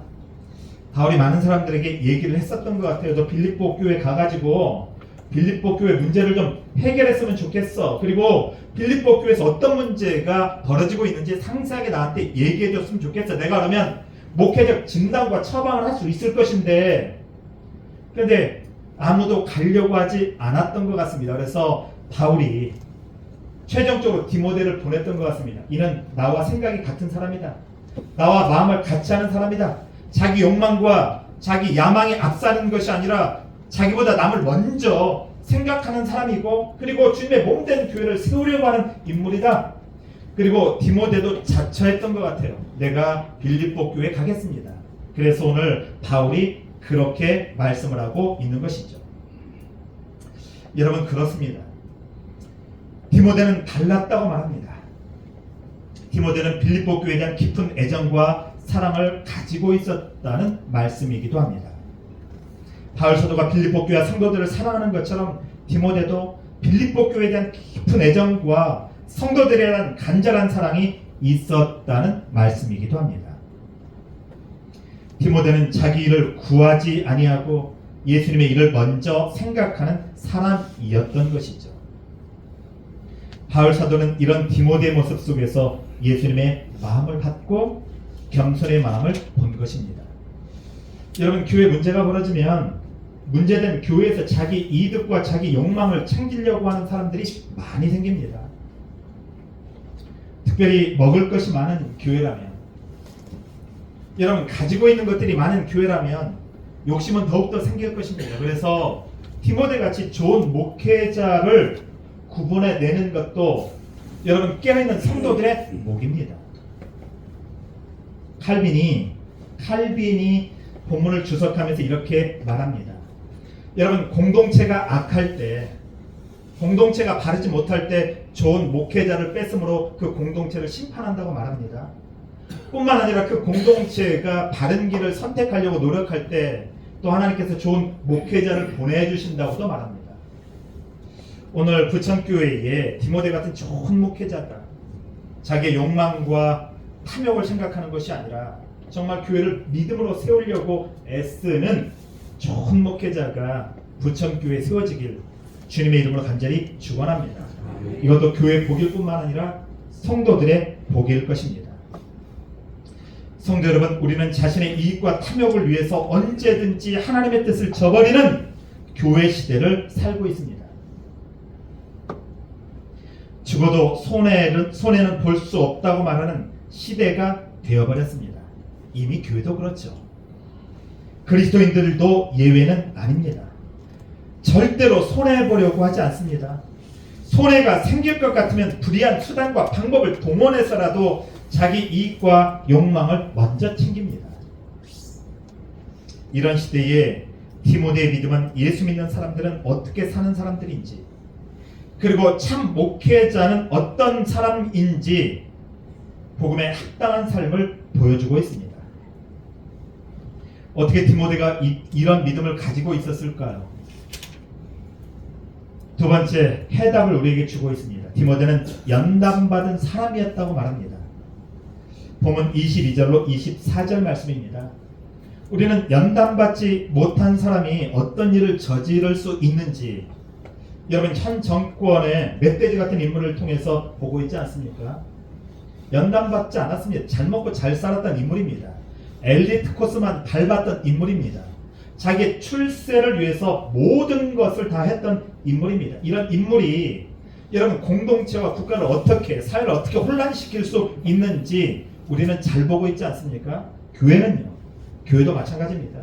Speaker 5: 바울이 많은 사람들에게 얘기를 했었던 것 같아요. 너 빌립보 교회 가가지고 빌립보 교회 문제를 좀 해결했으면 좋겠어. 그리고 빌립보 교회에서 어떤 문제가 벌어지고 있는지 상세하게 나한테 얘기해줬으면 좋겠어. 내가 그러면 목회적 진단과 처방을 할 수 있을 것인데 그런데 아무도 가려고 하지 않았던 것 같습니다. 그래서 바울이 최종적으로 디모데를 보냈던 것 같습니다. 이는 나와 생각이 같은 사람이다. 나와 마음을 같이 하는 사람이다. 자기 욕망과 자기 야망이 앞서는 것이 아니라 자기보다 남을 먼저 생각하는 사람이고 그리고 주님의 몸된 교회를 세우려고 하는 인물이다. 그리고 디모데도 자처했던 것 같아요. 내가 빌립보 교회에 가겠습니다. 그래서 오늘 바울이 그렇게 말씀을 하고 있는 것이죠. 여러분 그렇습니다. 디모데는 달랐다고 말합니다. 디모데는 빌립보 교회에 대한 깊은 애정과 사랑을 가지고 있었다는 말씀이기도 합니다. 바울 사도가 빌립보 교회 성도들을 사랑하는 것처럼 디모데도 빌립보 교회에 대한 깊은 애정과 성도들에 대한 간절한 사랑이 있었다는 말씀이기도 합니다. 디모데는 자기 일을 구하지 아니하고 예수님의 일을 먼저 생각하는 사람이었던 것이죠. 바울 사도는 이런 디모데의 모습 속에서 예수님의 마음을 받고 겸손의 마음을 본 것입니다. 여러분 교회 문제가 벌어지면 문제된 교회에서 자기 이득과 자기 욕망을 챙기려고 하는 사람들이 많이 생깁니다. 특별히 먹을 것이 많은 교회라면 여러분 가지고 있는 것들이 많은 교회라면 욕심은 더욱더 생길 것입니다. 그래서 디모데같이 좋은 목회자를 구분해내는 것도 여러분 깨어있는 성도들의 목입니다. 칼빈이 본문을 주석하면서 이렇게 말합니다. 여러분 공동체가 악할 때 공동체가 바르지 못할 때 좋은 목회자를 뺐으므로 그 공동체를 심판한다고 말합니다. 뿐만 아니라 그 공동체가 바른 길을 선택하려고 노력할 때 또 하나님께서 좋은 목회자를 보내주신다고도 말합니다. 오늘 부천교회에 디모데 같은 좋은 목회자가 자기의 욕망과 탐욕을 생각하는 것이 아니라 정말 교회를 믿음으로 세우려고 애쓰는 좋은 목회자가 부천교회에 세워지길 주님의 이름으로 간절히 축원합니다. 이것도 교회 복일 뿐만 아니라 성도들의 복일 것입니다. 성도 여러분, 우리는 자신의 이익과 탐욕을 위해서 언제든지 하나님의 뜻을 저버리는 교회 시대를 살고 있습니다. 죽어도 손해는 볼 수 없다고 말하는 시대가 되어버렸습니다. 이미 교회도 그렇죠. 그리스도인들도 예외는 아닙니다. 절대로 손해보려고 하지 않습니다. 손해가 생길 것 같으면 불의한 수단과 방법을 동원해서라도 자기 이익과 욕망을 먼저 챙깁니다. 이런 시대에 디모데의 믿음은 예수 믿는 사람들은 어떻게 사는 사람들인지, 그리고 참 목회자는 어떤 사람인지 복음에 합당한 삶을 보여주고 있습니다. 어떻게 디모데가 이런 믿음을 가지고 있었을까요? 두 번째 해답을 우리에게 주고 있습니다. 디모데는 연단받은 사람이었다고 말합니다. 본문 22절로 24절 말씀입니다. 우리는 연단받지 못한 사람이 어떤 일을 저지를 수 있는지 여러분 현 정권의 멧돼지 같은 인물을 통해서 보고 있지 않습니까? 연단받지 않았습니다. 잘 먹고 잘 살았던 인물입니다. 엘리트 코스만 밟았던 인물입니다. 자기의 출세를 위해서 모든 것을 다 했던 인물입니다. 이런 인물이 여러분 공동체와 국가를 어떻게, 사회를 어떻게 혼란시킬 수 있는지 우리는 잘 보고 있지 않습니까? 교회는요. 교회도 마찬가지입니다.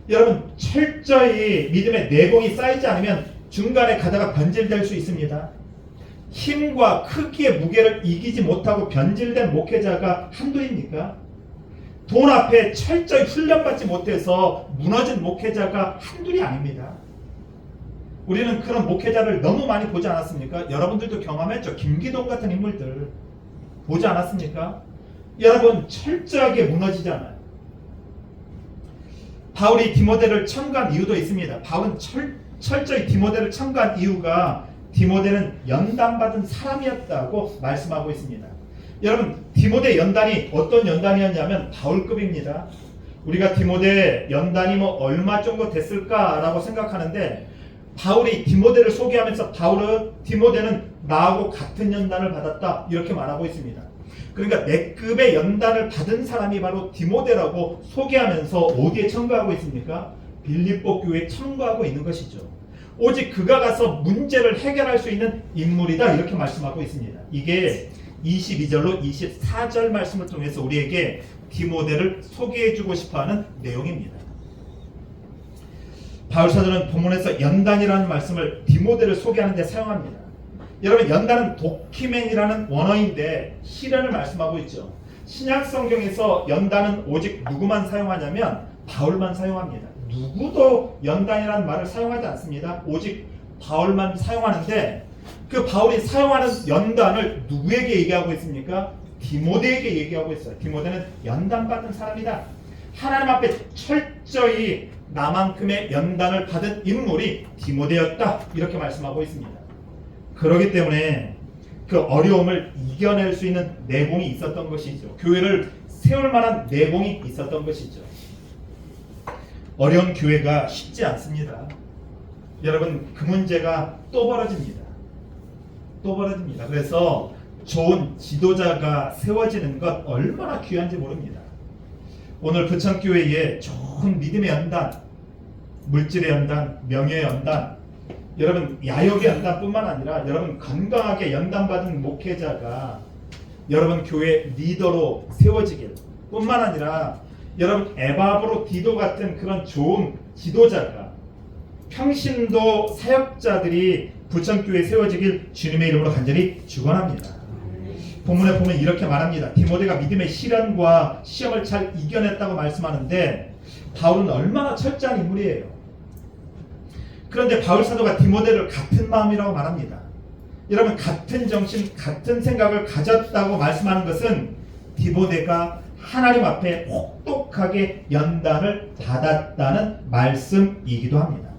Speaker 5: 여러분 철저히 믿음의 내공이 쌓이지 않으면 중간에 가다가 변질될 수 있습니다. 힘과 크기의 무게를 이기지 못하고 변질된 목회자가 한둘입니까? 돈 앞에 철저히 훈련받지 못해서 무너진 목회자가 한둘이 아닙니다. 우리는 그런 목회자를 너무 많이 보지 않았습니까? 여러분들도 경험했죠. 김기동 같은 인물들 보지 않았습니까? 여러분 철저하게 무너지잖아요. 바울이 디모데를 청구한 이유도 있습니다. 바울은 철저히 디모데를 청구한 이유가 디모데는 연단받은 사람이었다고 말씀하고 있습니다. 여러분 디모데 연단이 어떤 연단이었냐면 바울급입니다. 우리가 디모데 연단이 얼마 정도 됐을까라고 생각하는데 바울이 디모데를 소개하면서 디모데는 나하고 같은 연단을 받았다 이렇게 말하고 있습니다. 그러니까 내 급의 연단을 받은 사람이 바로 디모데라고 소개하면서 어디에 청구하고 있습니까? 빌립보 교회에 청구하고 있는 것이죠. 오직 그가 가서 문제를 해결할 수 있는 인물이다 이렇게 말씀하고 있습니다. 이게 22절로 24절 말씀을 통해서 우리에게 디모데를 소개해주고 싶어하는 내용입니다. 바울 사도는 본문에서 연단이라는 말씀을 디모데를 소개하는 데 사용합니다. 여러분 연단은 도키맨이라는 원어인데 실현을 말씀하고 있죠. 신약 성경에서 연단은 오직 누구만 사용하냐면 바울만 사용합니다. 누구도 연단이라는 말을 사용하지 않습니다. 오직 바울만 사용하는데 그 바울이 사용하는 연단을 누구에게 얘기하고 있습니까? 디모데에게 얘기하고 있어요. 디모데는 연단받는 사람이다. 하나님 앞에 철저히 나만큼의 연단을 받은 인물이 디모데였다 이렇게 말씀하고 있습니다. 그렇기 때문에 그 어려움을 이겨낼 수 있는 내공이 있었던 것이죠. 교회를 세울 만한 내공이 있었던 것이죠. 어려운 교회가 쉽지 않습니다. 여러분 그 문제가 또 벌어집니다. 그래서 좋은 지도자가 세워지는 것 얼마나 귀한지 모릅니다. 오늘 부천교회에 좋은 믿음의 연단, 물질의 연단, 명예의 연단, 여러분 야욕의 연단뿐만 아니라 여러분 건강하게 연단받은 목회자가 여러분 교회 리더로 세워지길 뿐만 아니라 여러분 에바브로 디도 같은 그런 좋은 지도자가 평신도 사역자들이 부천교회에 세워지길 주님의 이름으로 간절히 축원합니다. 본문에 보면 이렇게 말합니다. 디모데가 믿음의 시련과 시험을 잘 이겨냈다고 말씀하는데 바울은 얼마나 철저한 인물이에요. 그런데 바울 사도가 디모데를 같은 마음이라고 말합니다. 여러분 같은 정신, 같은 생각을 가졌다고 말씀하는 것은 디모데가 하나님 앞에 혹독하게 연단을 받았다는 말씀이기도 합니다.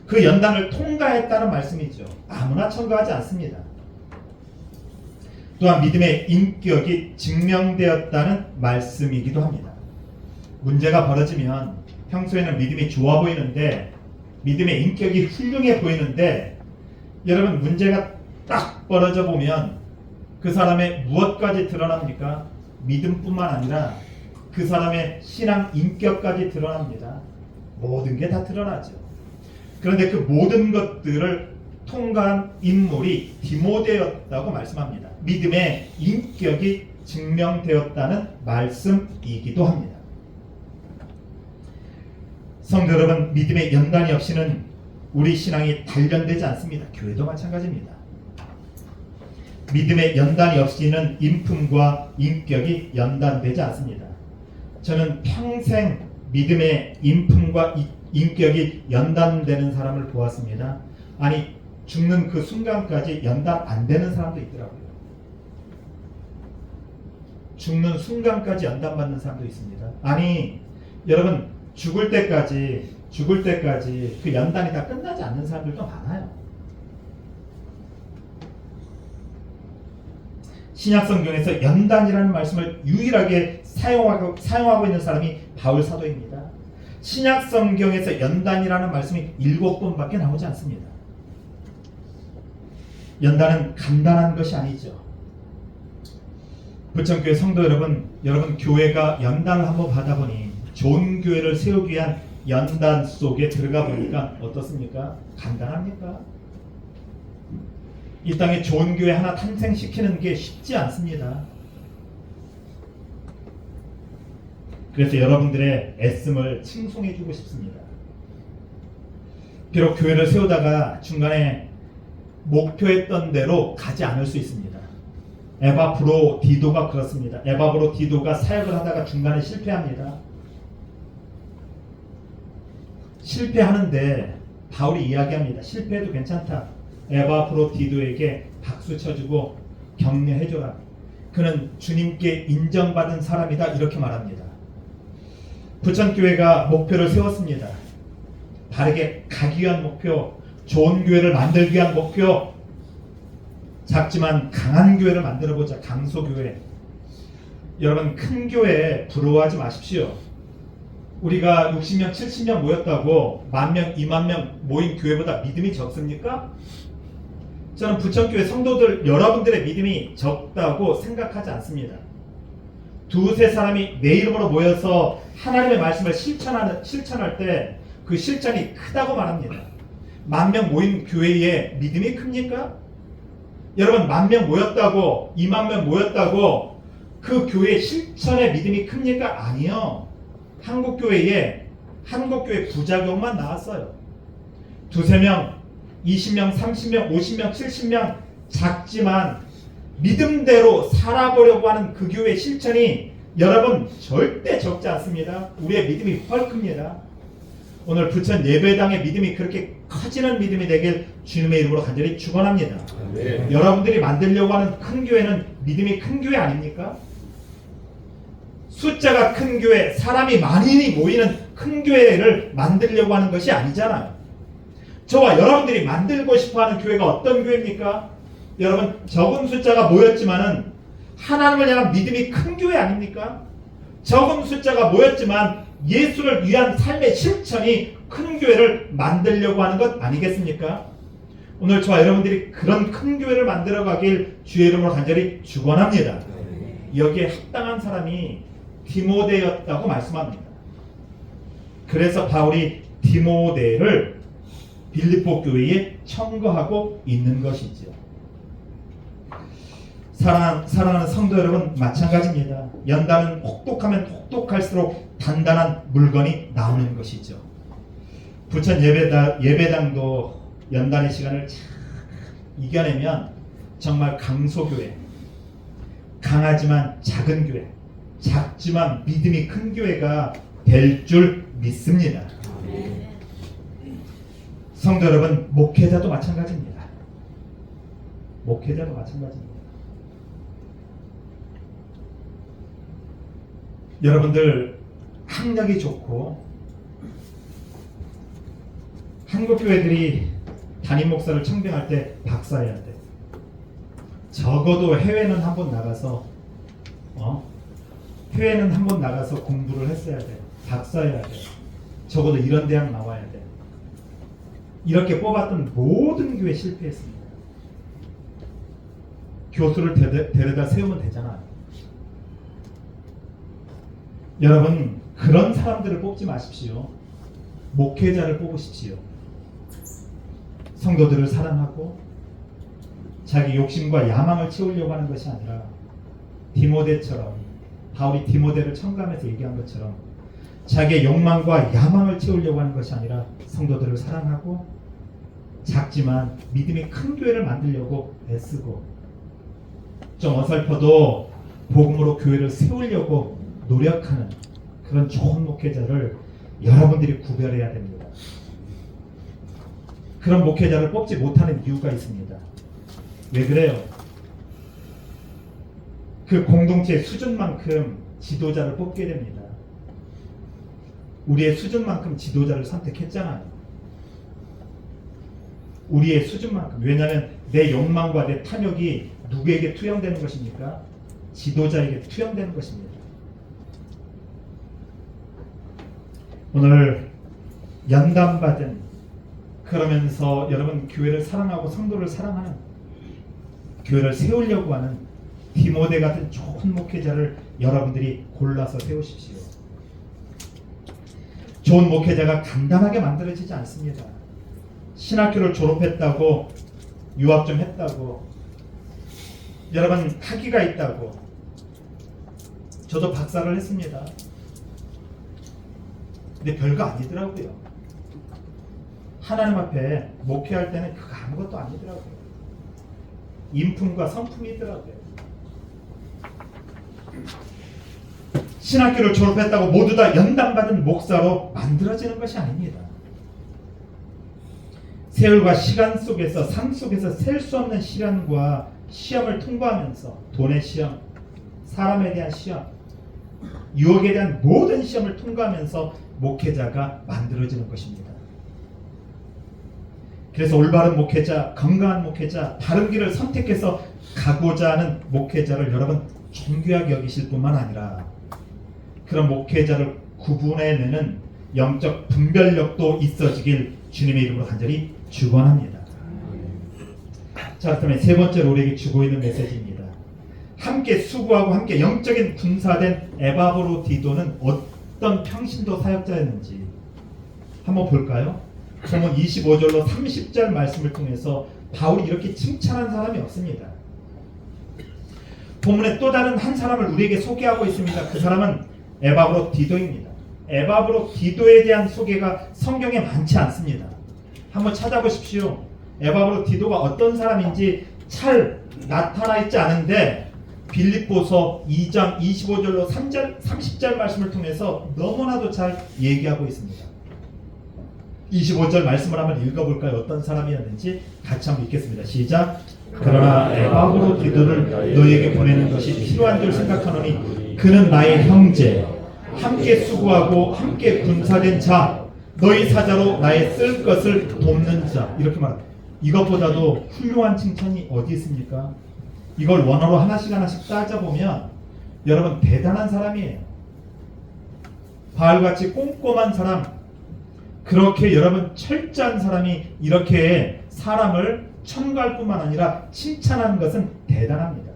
Speaker 5: 그 연단을 통과했다는 말씀이죠. 아무나 청구하지 않습니다. 또한 믿음의 인격이 증명되었다는 말씀이기도 합니다. 문제가 벌어지면 평소에는 믿음이 좋아 보이는데 믿음의 인격이 훌륭해 보이는데 여러분 문제가 딱 벌어져 보면 그 사람의 무엇까지 드러납니까? 믿음뿐만 아니라 그 사람의 신앙 인격까지 드러납니다. 모든 게 다 드러나죠. 그런데 그 모든 것들을 통과한 인물이 디모데였다고 말씀합니다. 믿음의 인격이 증명되었다는 말씀이기도 합니다. 성도 여러분, 믿음의 연단이 없이는 우리 신앙이 단련되지 않습니다. 교회도 마찬가지입니다. 믿음의 연단이 없이는 인품과 인격이 연단되지 않습니다. 저는 평생 믿음의 인품과 인격이 연단되는 사람을 보았습니다. 아니, 죽는 그 순간까지 연단 안 되는 사람도 있더라고요. 죽는 순간까지 연단받는 사람도 있습니다. 아니, 여러분, 죽을 때까지 그 연단이 다 끝나지 않는 사람들도 많아요. 신약성경에서 연단이라는 말씀을 유일하게 사용하고 있는 사람이 바울 사도입니다. 신약성경에서 연단이라는 말씀이 7번밖에 나오지 않습니다. 연단은 간단한 것이 아니죠. 부천교회 성도 여러분 교회가 연단을 한번 받아보니 좋은 교회를 세우기 위한 연단 속에 들어가 보니까 어떻습니까? 간단합니까? 이 땅에 좋은 교회 하나 탄생시키는 게 쉽지 않습니다. 그래서 여러분들의 애씀을 칭송해주고 싶습니다. 비록 교회를 세우다가 중간에 목표했던 대로 가지 않을 수 있습니다. 에바브로디도가 그렇습니다. 에바브로디도가 사역을 하다가 중간에 실패합니다. 실패하는데 바울이 이야기합니다. 실패해도 괜찮다. 에바브로디도에게 박수 쳐주고 격려해줘라. 그는 주님께 인정받은 사람이다. 이렇게 말합니다. 부천교회가 목표를 세웠습니다. 바르게 가기 위한 목표, 좋은 교회를 만들기 위한 목표, 작지만 강한 교회를 만들어보자. 강소교회. 여러분, 큰 교회에 부러워하지 마십시오. 우리가 60명, 70명 모였다고 10,000명, 20,000명 모인 교회보다 믿음이 적습니까? 저는 부천교회 성도들 여러분들의 믿음이 적다고 생각하지 않습니다. 두세 사람이 내 이름으로 모여서 하나님의 말씀을 실천할 때 그 실천이 크다고 말합니다. 10,000명 모인 교회에 믿음이 큽니까? 여러분, 10,000명 모였다고 20,000명 모였다고 그 교회 실천에 믿음이 큽니까? 아니요. 한국교회 부작용만 나왔어요. 두세 명, 20명, 30명, 50명, 70명 작지만 믿음대로 살아보려고 하는 그 교회 실천이 여러분 절대 적지 않습니다. 우리의 믿음이 훨 큽니다. 오늘 부천 예배당의 믿음이 그렇게 커지는 믿음이 되길 주님의 이름으로 간절히 축원합니다.
Speaker 3: 네.
Speaker 5: 여러분들이 만들려고 하는 큰 교회는 믿음이 큰 교회 아닙니까? 숫자가 큰 교회, 사람이 많이 모이는 큰 교회를 만들려고 하는 것이 아니잖아요. 저와 여러분들이 만들고 싶어하는 교회가 어떤 교회입니까? 여러분, 적은 숫자가 모였지만은 하나님을 향한 믿음이 큰 교회 아닙니까? 적은 숫자가 모였지만 예수를 위한 삶의 실천이 큰 교회를 만들려고 하는 것 아니겠습니까? 오늘 저와 여러분들이 그런 큰 교회를 만들어가길 주의 이름으로 간절히 축원합니다. 여기에 합당한 사람이 디모데였다고 말씀합니다. 그래서 바울이 디모데를 빌립보 교회에 청거하고 있는 것이죠. 사랑하는 성도 여러분, 마찬가지입니다. 연단은 혹독하면 혹독할수록 단단한 물건이 나오는 것이죠. 부천 예배당도 연단의 시간을 잘 이겨내면 정말 강소교회, 강하지만 작은 교회, 작지만 믿음이 큰 교회가 될 줄 믿습니다. 성도 여러분, 목회자도 마찬가지입니다. 목회자도 마찬가지입니다. 여러분들 학력이 좋고 한국 교회들이 담임 목사를 청빙할 때 박사해야 돼. 적어도 해외는 한번 나가서 공부를 했어야 돼. 박사해야 돼. 적어도 이런 대학 나와야 돼. 이렇게 뽑았던 모든 교회 실패했습니다. 교수를 데려다 세우면 되잖아요. 여러분, 그런 사람들을 뽑지 마십시오. 목회자를 뽑으십시오. 성도들을 사랑하고 자기 욕심과 야망을 채우려고 하는 것이 아니라 디모데처럼, 바울이 디모데를 첨가하면서 얘기한 것처럼 자기의 욕망과 야망을 채우려고 하는 것이 아니라 성도들을 사랑하고 작지만 믿음이 큰 교회를 만들려고 애쓰고 좀 어설퍼도 복음으로 교회를 세우려고 노력하는 그런 좋은 목회자를 여러분들이 구별해야 됩니다. 그런 목회자를 뽑지 못하는 이유가 있습니다. 왜 그래요? 그 공동체의 수준만큼 지도자를 뽑게 됩니다. 우리의 수준만큼 지도자를 선택했잖아요. 우리의 수준만큼. 왜냐하면 내 욕망과 내 탐욕이 누구에게 투영되는 것입니까? 지도자에게 투영되는 것입니다. 오늘 연단받은, 그러면서 여러분 교회를 사랑하고 성도를 사랑하는, 교회를 세우려고 하는 디모데 같은 좋은 목회자를 여러분들이 골라서 세우십시오. 좋은 목회자가 간단하게 만들어지지 않습니다. 신학교를 졸업했다고, 유학 좀 했다고, 여러분 학위가 있다고, 저도 박사를 했습니다. 근데 별거 아니더라고요. 하나님 앞에 목회할 때는 그거 아무것도 아니더라고요. 인품과 성품이더라고요. 신학교를 졸업했다고 모두 다 연단받은 목사로 만들어지는 것이 아닙니다. 세월과 시간 속에서, 삶 속에서 셀 수 없는 시련과 시험을 통과하면서, 돈의 시험, 사람에 대한 시험, 유혹에 대한 모든 시험을 통과하면서 목회자가 만들어지는 것입니다. 그래서 올바른 목회자, 건강한 목회자, 바른 길을 선택해서 가고자 하는 목회자를 여러분 존귀하게 여기실 뿐만 아니라 그런 목회자를 구분해내는 영적 분별력도 있어지길 주님의 이름으로 간절히 축원합니다. 자, 그렇다면 세 번째로 우리에게 주고 있는 메시지입니다. 함께 수고하고 함께 영적인 군사된 에바브로디도는 어떤 평신도 사역자였는지 한번 볼까요? 본문 25절로 30절 말씀을 통해서 바울이 이렇게 칭찬한 사람이 없습니다. 본문에 또 다른 한 사람을 우리에게 소개하고 있습니다. 그 사람은 에바브로디도입니다. 에바브로디도에 대한 소개가 성경에 많지 않습니다. 한번 찾아보십시오. 에바브로디도가 어떤 사람인지 잘 나타나 있지 않은데 빌립보서 2장 25절로 30절 말씀을 통해서 너무나도 잘 얘기하고 있습니다. 25절 말씀을 한번 읽어볼까요? 어떤 사람이었는지 같이 한번 읽겠습니다. 시작. 그러나 에바브로디도를 너희에게 보내는 것이 필요한 줄 생각하노니 그는 나의 형제, 함께 수고하고 함께 군사된 자, 너희 사자로 나의 쓸 것을 돕는 자. 이렇게 말합니다. 이것보다도 훌륭한 칭찬이 어디 있습니까? 이걸 원어로 하나씩 따져보면 여러분 대단한 사람이에요. 바알같이 꼼꼼한 사람, 그렇게 여러분 철저한 사람이 이렇게 사람을 첨가할 뿐만 아니라 칭찬하는 것은 대단합니다.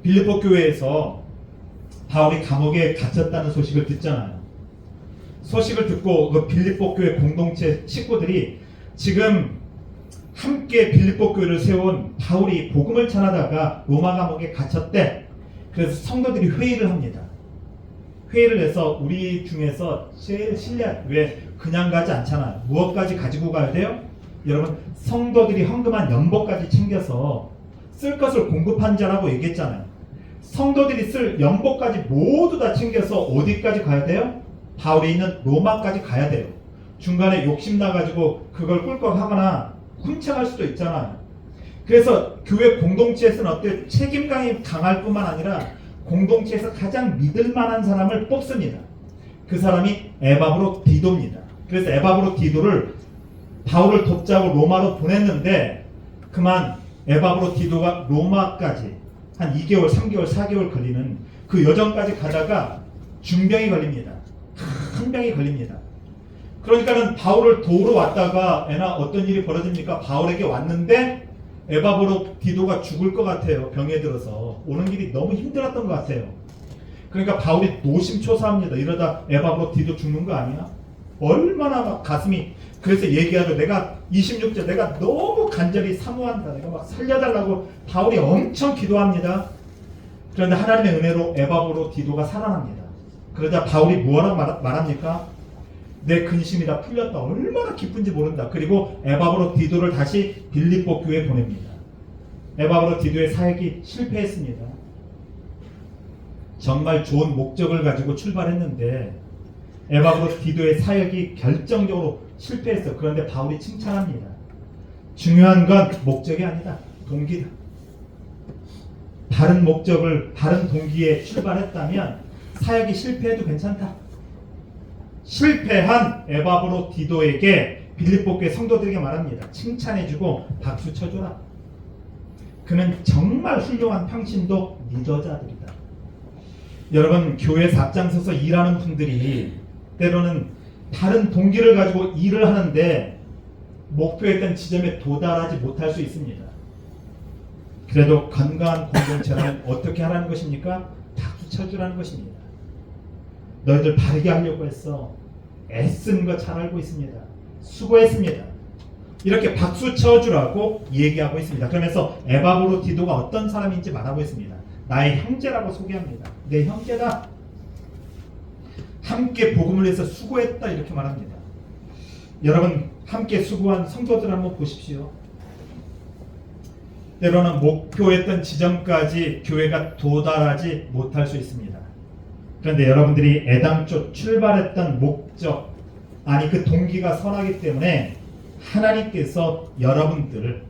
Speaker 5: 빌립보 교회에서 바울이 감옥에 갇혔다는 소식을 듣잖아요. 소식을 듣고 그 빌립보 교회 공동체 식구들이 지금 함께 빌립보 교회를 세운 바울이 복음을 전하다가 로마 감옥에 갇혔대. 그래서 성도들이 회의를 합니다. 회의를 해서 우리 중에서 제일 신뢰한, 왜 그냥 가지 않잖아요. 무엇까지 가지고 가야 돼요? 여러분 성도들이 헌금한 연복까지 챙겨서 쓸 것을 공급한 자라고 얘기했잖아요. 성도들이 쓸 연복까지 모두 다 챙겨서 어디까지 가야 돼요? 바울이 있는 로마까지 가야 돼요. 중간에 욕심 나가지고 그걸 꿀꺽하거나 훔쳐갈 수도 있잖아요. 그래서 교회 공동체에서는 어때요? 책임감이 강할 뿐만 아니라 공동체에서 가장 믿을 만한 사람을 뽑습니다. 그 사람이 에바브로디도입니다. 그래서 에바브로디도를 바울을 돕자고 로마로 보냈는데 그만 에바브로디도가 로마까지 한 2개월, 3개월, 4개월 걸리는 그 여정까지 가다가 중병이 걸립니다. 큰 병이 걸립니다. 그러니까는 바울을 도우러 왔다가 애나 어떤 일이 벌어집니까? 바울에게 왔는데 에바브로디도가 죽을 것 같아요. 병에 들어서 오는 길이 너무 힘들었던 것 같아요. 그러니까 바울이 노심초사합니다. 이러다 에바브로디도 죽는 거 아니야? 얼마나 막 가슴이, 그래서 얘기하죠. 내가 26절 내가 너무 간절히 사모한다. 내가 막 살려달라고 바울이 엄청 기도합니다. 그런데 하나님의 은혜로 에바브로디도가 살아납니다. 그러자 바울이 뭐라고 말합니까? 내 근심이 다 풀렸다. 얼마나 기쁜지 모른다. 그리고 에바브로디도를 다시 빌립보 교회에 보냅니다. 에바브로디도의 사역이 실패했습니다. 정말 좋은 목적을 가지고 출발했는데 에바브로디도의 사역이 결정적으로 실패했어. 그런데 바울이 칭찬합니다. 중요한 건 목적이 아니다. 동기다. 다른 목적을, 다른 동기에 출발했다면 사역이 실패해도 괜찮다. 실패한 에바브로디도에게 빌립보 교회 성도들에게 말합니다. 칭찬해주고 박수 쳐줘라. 그는 정말 훌륭한 평신도 리더자들이다. 여러분, 교회에서 앞장서서 일하는 분들이 때로는 다른 동기를 가지고 일을 하는데 목표했던 지점에 도달하지 못할 수 있습니다. 그래도 건강한 공동체는 어떻게 하라는 것입니까? 박수 쳐주라는 것입니다. 너희들 바르게 하려고 했어. 애쓴 거 잘 알고 있습니다. 수고했습니다. 이렇게 박수 쳐주라고 얘기하고 있습니다. 그러면서 에바브로디도가 어떤 사람인지 말하고 있습니다. 나의 형제라고 소개합니다. 내 형제다. 함께 복음을 위해서 수고했다. 이렇게 말합니다. 여러분, 함께 수고한 성도들 한번 보십시오. 때로는 목표했던 지점까지 교회가 도달하지 못할 수 있습니다. 그런데 여러분들이 애당초 출발했던 목적, 아니 그 동기가 선하기 때문에 하나님께서 여러분들을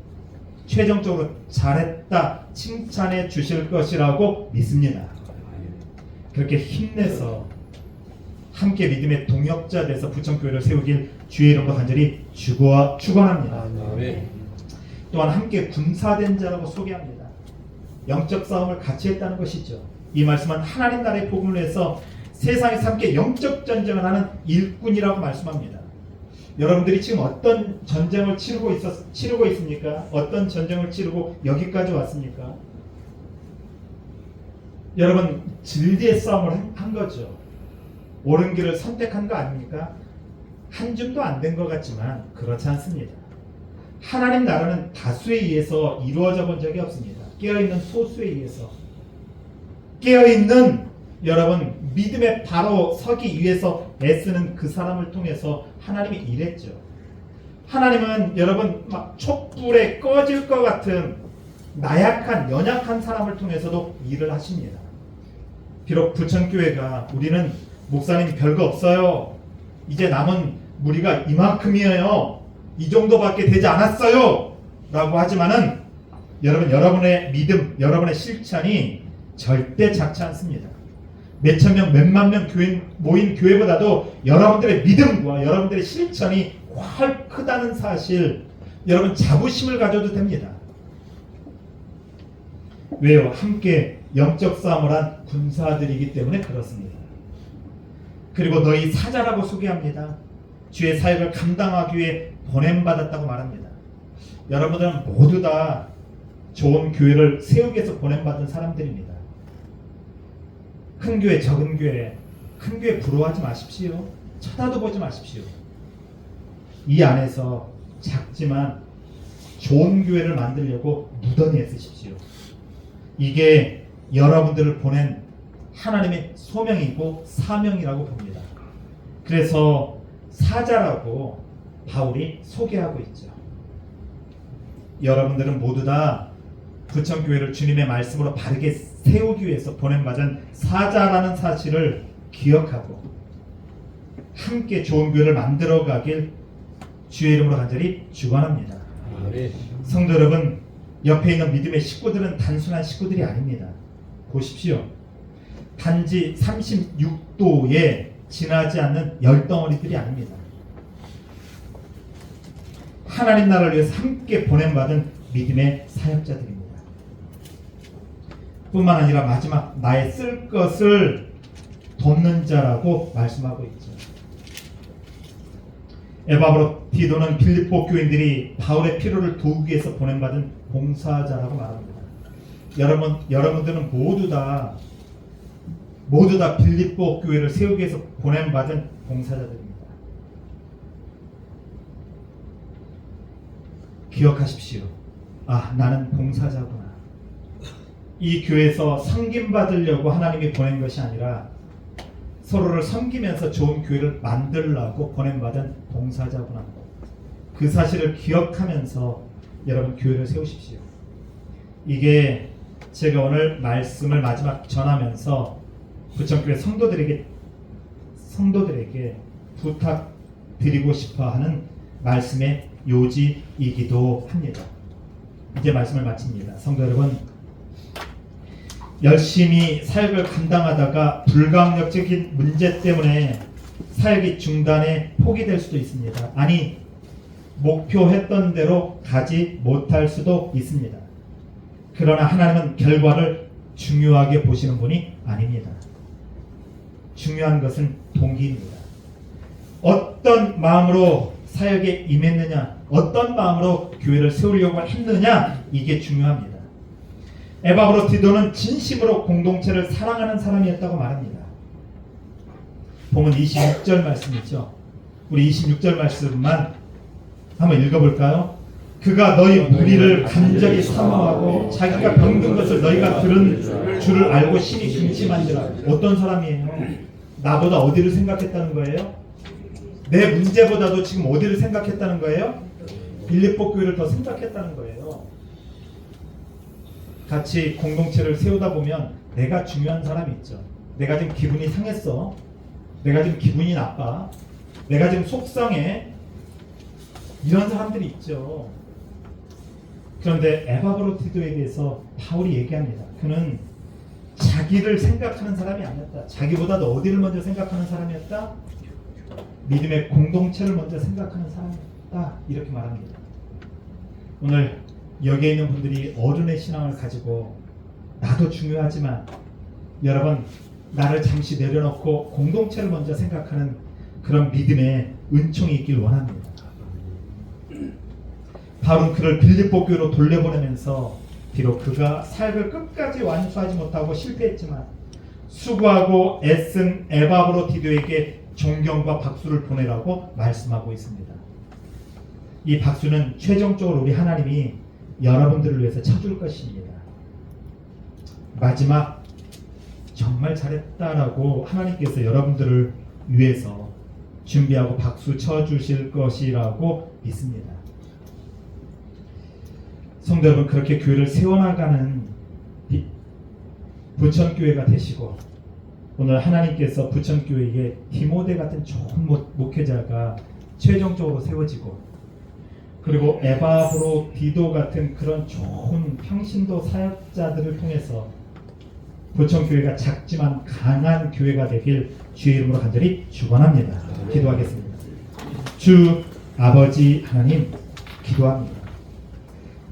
Speaker 5: 최종적으로 잘했다 칭찬해 주실 것이라고 믿습니다. 그렇게 힘내서 함께 믿음의 동역자 돼서 부천교회를 세우길 주의 이름으로 간절히 축원합니다. 또한 함께 군사된 자라고 소개합니다. 영적 싸움을 같이 했다는 것이죠. 이 말씀은 하나님 나라의 복음을 위해서 세상에서 함께 영적 전쟁을 하는 일꾼이라고 말씀합니다. 여러분들이 지금 어떤 전쟁을 치르고 있습니까? 어떤 전쟁을 치르고 여기까지 왔습니까? 여러분, 진리의 싸움을 한 거죠. 옳은 길을 선택한 거 아닙니까? 한 줌도 안 된 것 같지만 그렇지 않습니다. 하나님 나라는 다수에 의해서 이루어져 본 적이 없습니다. 깨어있는 소수에 의해서, 깨어있는 여러분 믿음에 바로 서기 위해서 애쓰는 그 사람을 통해서 하나님이 일했죠. 하나님은 여러분 막 촛불에 꺼질 것 같은 나약한 연약한 사람을 통해서도 일을 하십니다. 비록 부천교회가 우리는 목사님 별거 없어요. 이제 남은 무리가 이만큼이에요. 이 정도밖에 되지 않았어요. 라고 하지만은 여러분의 믿음, 여러분의 실천이 절대 작지 않습니다. 몇천 명, 몇만 명 모인 교회보다도 여러분들의 믿음과 여러분들의 실천이 훨 크다는 사실, 여러분 자부심을 가져도 됩니다. 왜요? 함께 영적 싸움을 한 군사들이기 때문에 그렇습니다. 그리고 너희 사자라고 소개합니다. 주의 사역을 감당하기 위해 보냄받았다고 말합니다. 여러분들은 모두 다 좋은 교회를 세우기 위해서 보냄받은 사람들입니다. 큰 교회, 적은 교회, 큰 교회 부러워하지 마십시오. 쳐다도 보지 마십시오. 이 안에서 작지만 좋은 교회를 만들려고 무던히 애쓰십시오. 이게 여러분들을 보낸 하나님의 소명이고 사명이라고 봅니다. 그래서 사자라고 바울이 소개하고 있죠. 여러분들은 모두 다 부천교회를 주님의 말씀으로 바르게 세우기 위해서 보냄받은 사자라는 사실을 기억하고 함께 좋은 교회를 만들어가길 주의 이름으로 간절히 축원합니다. 성도 여러분, 옆에 있는 믿음의 식구들은 단순한 식구들이 아닙니다. 보십시오. 단지 36도에 지나지 않는 열덩어리들이 아닙니다. 하나님 나라를 위해서 함께 보냄받은 믿음의 사역자들입니다. 뿐만 아니라 마지막 나의 쓸 것을 돕는 자라고 말씀하고 있죠. 에바브로 디도는 빌립보 교인들이 바울의 필요를 도우기 위해서 보냄받은 봉사자라고 말합니다. 여러분들은 모두 다 빌립보 교회를 세우기 위해서 보냄받은 봉사자들입니다. 기억하십시오. 아, 나는 봉사자구나. 이 교회에서 섬김받으려고 하나님이 보낸 것이 아니라 서로를 섬기면서 좋은 교회를 만들려고 보냄받은 봉사자구나. 그 사실을 기억하면서 여러분 교회를 세우십시오. 이게 제가 오늘 말씀을 마지막 전하면서 부천교회 성도들에게 부탁드리고 싶어하는 말씀의 요지이기도 합니다. 이제 말씀을 마칩니다. 성도 여러분, 열심히 사역을 감당하다가 불가항력적인 문제 때문에 사역이 중단에 포기될 수도 있습니다. 아니, 목표했던 대로 가지 못할 수도 있습니다. 그러나 하나님은 결과를 중요하게 보시는 분이 아닙니다. 중요한 것은 동기입니다. 어떤 마음으로 사역에 임했느냐, 어떤 마음으로 교회를 세우려고 했느냐, 이게 중요합니다. 에바브로 디도는 진심으로 공동체를 사랑하는 사람이었다고 말합니다. 보면 26절 말씀이죠. 우리 26절 말씀만 한번 읽어볼까요? 그가 너희 무리를 간절히 사모하고 자기가 병든 것을 너희가 들은 줄을 알고 심히 근심한지라. 어떤 사람이에요? 나보다 어디를 생각했다는 거예요? 내 문제보다도 지금 어디를 생각했다는 거예요? 빌립보 교회를 더 생각했다는 거예요. 같이 공동체를 세우다 보면 내가 중요한 사람이 있죠. 내가 지금 기분이 상했어. 내가 지금 기분이 나빠. 내가 지금 속상해. 이런 사람들이 있죠. 그런데 에바브로 디도에 대해서 바울이 얘기합니다. 그는 자기를 생각하는 사람이 아니었다. 자기보다도 어디를 먼저 생각하는 사람이었다? 믿음의 공동체를 먼저 생각하는 사람이었다. 이렇게 말합니다. 오늘 여기에 있는 분들이 어른의 신앙을 가지고 나도 중요하지만 여러분 나를 잠시 내려놓고 공동체를 먼저 생각하는 그런 믿음의 은총이 있길 원합니다. 바울은 그를 빌립보 교회로 돌려보내면서 비록 그가 사역을 끝까지 완수하지 못하고 실패했지만 수고하고 애쓴 에바브로 디도에게 존경과 박수를 보내라고 말씀하고 있습니다. 이 박수는 최종적으로 우리 하나님이 여러분들을 위해서 쳐줄 것입니다. 마지막 정말 잘했다라고 하나님께서 여러분들을 위해서 준비하고 박수 쳐주실 것이라고 믿습니다. 성도 여러분, 그렇게 교회를 세워나가는 부천교회가 되시고 오늘 하나님께서 부천교회에 디모데 같은 좋은 목회자가 최종적으로 세워지고 그리고 에바브로 디도 같은 그런 좋은 평신도 사역자들을 통해서 부천교회가 작지만 강한 교회가 되길 주의 이름으로 간절히 축원합니다. 기도하겠습니다. 주 아버지 하나님, 기도합니다.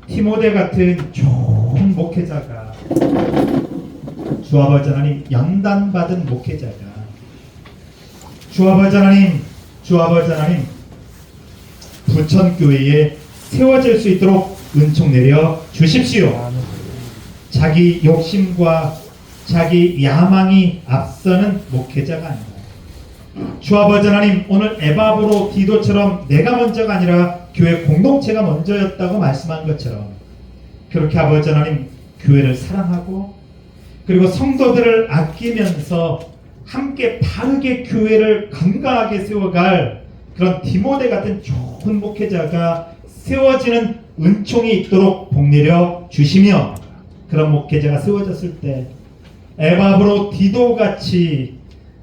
Speaker 5: 디모데 같은 좋은 목회자가 주 아버지 하나님, 연단받은 목회자가 주 아버지 하나님 부천교회에 세워질 수 있도록 은총 내려 주십시오. 자기 욕심과 자기 야망이 앞서는 목회자가 아니다. 주 아버지 하나님, 오늘 에바브로 디도처럼 내가 먼저가 아니라 교회 공동체가 먼저였다고 말씀한 것처럼 그렇게 아버지 하나님 교회를 사랑하고 그리고 성도들을 아끼면서 함께 바르게 교회를 건강하게 세워갈 그런 디모데 같은 좋은 목회자가 세워지는 은총이 있도록 복내려 주시며 그런 목회자가 세워졌을 때 에바브로 디도같이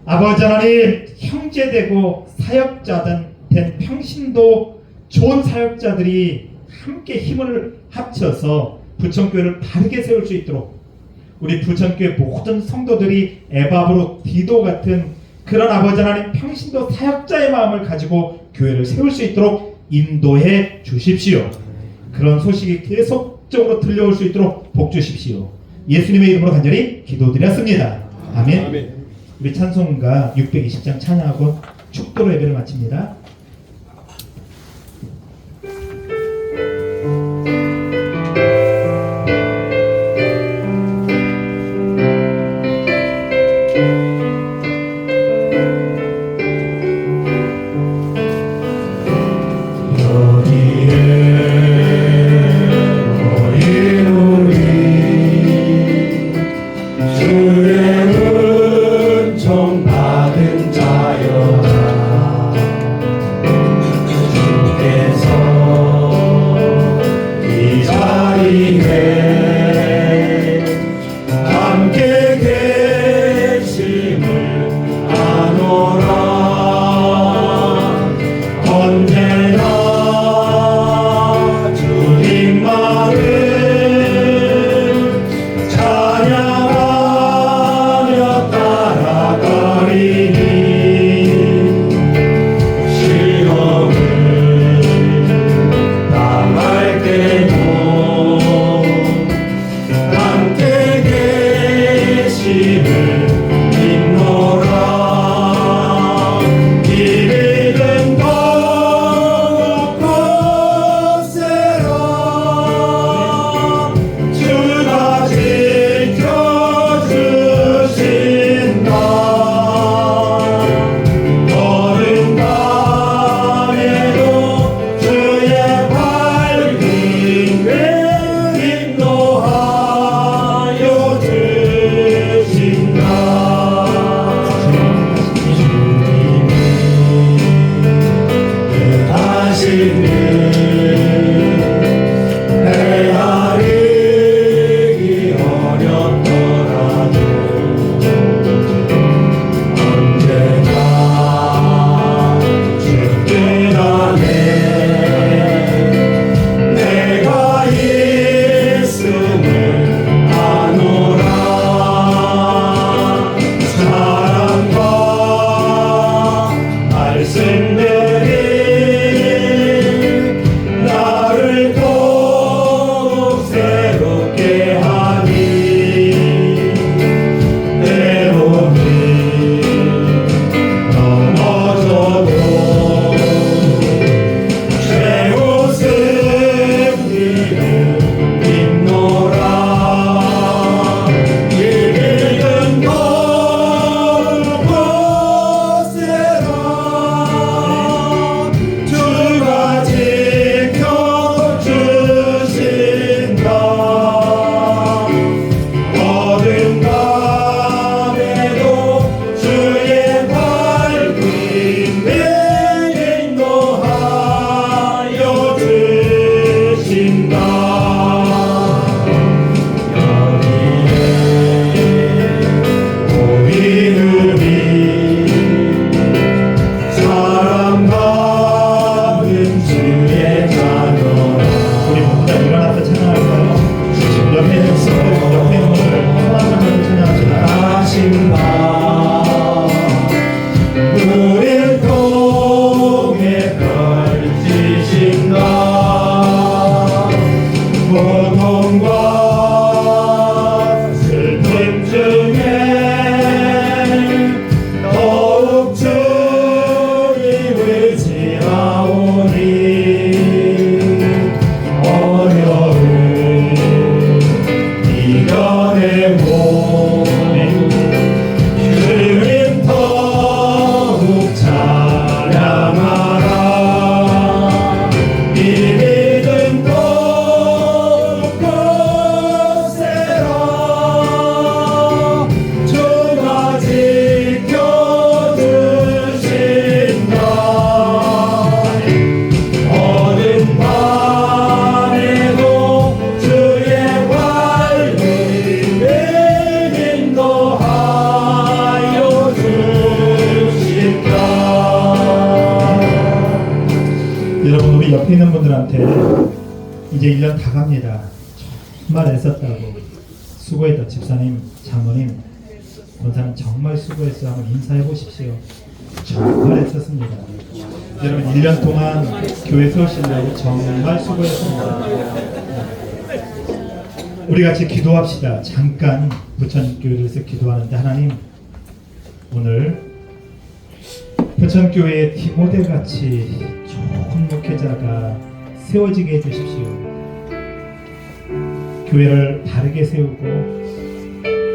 Speaker 5: 아버지 하나님 형제되고 사역자든 된 평신도 좋은 사역자들이 함께 힘을 합쳐서 부천교회를 바르게 세울 수 있도록 우리 부천교회 모든 성도들이 에바브로 디도 같은 그런 아버지 하나님 평신도 사역자의 마음을 가지고 교회를 세울 수 있도록 인도해 주십시오. 그런 소식이 계속적으로 들려올 수 있도록 복 주십시오. 예수님의 이름으로 간절히 기도드렸습니다. 아멘. 우리 찬송가 620장 찬양하고 축도로 예배를 마칩니다. 옆에 있는 분들한테 이제 1년 다 갑니다. 정말 애썼다고 수고했다. 집사님, 장모님, 권사님 정말 수고했어요. 한번 인사해 보십시오. 정말 애썼습니다. 여러분 1년 동안 교회 세우시려고 정말 수고했습니다. 우리 같이 기도합시다. 잠깐 부천교회에서 기도하는데 하나님 오늘 부천교회의 디모데같이 좋은 목회자가 세워지게 해주십시오. 교회를 바르게 세우고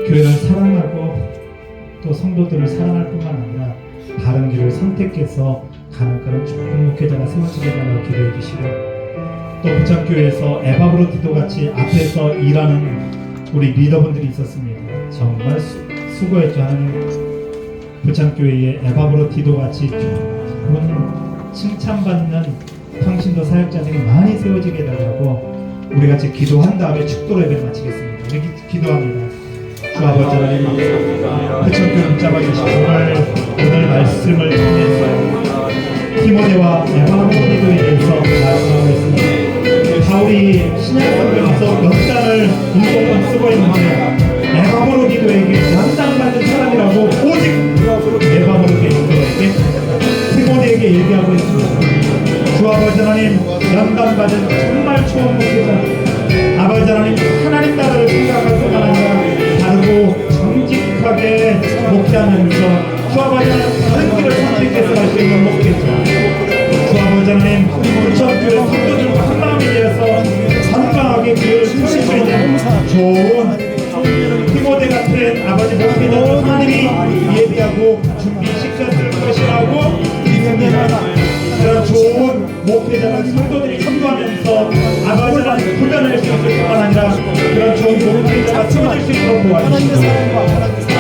Speaker 5: 교회를 사랑하고 또 성도들을 사랑할 뿐만 아니라 바른 길을 선택해서 가는 그런 좋은 목회자가 세워지게 달라고 기도해 주시고 또 부천교회에서 에바브로디도같이 앞에서 일하는 우리 리더분들이 있었습니다. 정말 수고했죠. 하나님 부천교회의 에바브로디도같이 좋은 칭찬받는 평신도 사역자들이 많이 세워지게 달라고 우리 같이 기도한 다음에 축도 예배를 마치겠습니다. 우리 기도합니다. 주 아버지 하나님 부천교회 붙잡아 주시고 오늘 말씀을 통해서 디모데와 에바브로디도에 대해서 말씀하고 있습니다. 바울이 신약성경에서 몇 장을 일곱 쓰고 있는데 에바브로디도에게 연장받은 사람이라고 오직 에바브로디도에게 디모데에게 얘기하고 있습니다. 주 아버지 하나님 연단받은 정말 좋은 목회자 아버지 하나님 나라를 생각할 뿐만 아니라 바르고 정직하게 목회하면서 주 아버지 하나님 다른 길을 선택해서 갈 수 있는 목회자 주 아버지 하나님 부천교회 성도들과 한마음이 되어서 건강하게 교회를 세우실 수 있는 좋은 디모데 같은 아버지 목회자를 하나님이 예비하고 준비시켰을 것이라고 믿습니다. 그런 좋은 목회자가 성도들이 선도하면서 아버지 하나님 훈련할 수 있을 뿐만 아니라 그런 좋은 목회자가 세워질 수 있도록 도와주시고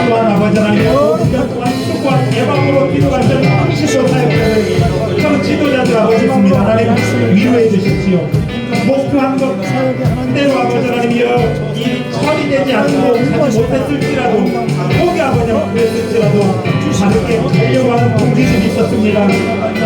Speaker 5: 또한 아버지 하나님 5년 동안 수고한 예방으로 기도하던 평신도 사역자들 그런 지도자들 아버지 있습니다. 하나님 위로해 주십시오. 목표한 것 그대로 아버지 하나님이여 이 처리되지 않고 하지 못했을지라도 포기 아버지 못했을지라도 바르게 가려고 하는 동지들이 있었습니다.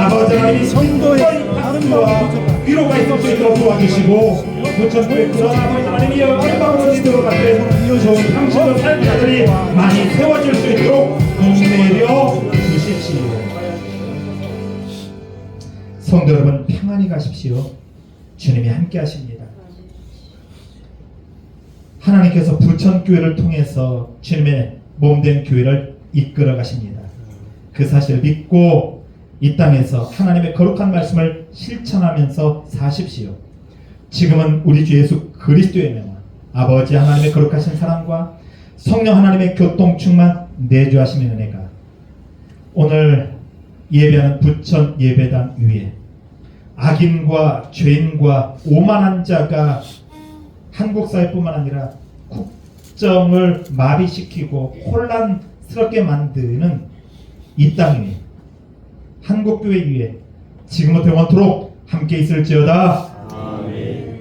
Speaker 5: 아버지 하나님 성도의 박수와 위로가 있을 수 있도록 도와주시고 부천교회 그런 아버지 하나님이여 에바브로디도 같은 좋은 평신도 사역자들이 많이 세워질 수 있도록 인내려 주십시오. 성도 여러분 평안히 가십시오. 주님이 함께 하십니다. 하나님께서 부천교회를 통해서 주님의 몸된 교회를 이끌어 가십니다. 그 사실을 믿고 이 땅에서 하나님의 거룩한 말씀을 실천하면서 사십시오. 지금은 우리 주 예수 그리스도의 명화 아버지 하나님의 거룩하신 사랑과 성령 하나님의 교통 충만 내주하시는 은혜가 오늘 예배하는 부천 예배당 위에 악인과 죄인과 오만한 자가 한국 사회뿐만 아니라 국정을 마비시키고 혼란스럽게 만드는 이 땅 위에 한국교회 위에 지금부터 영원토록 함께 있을지어다. 아멘.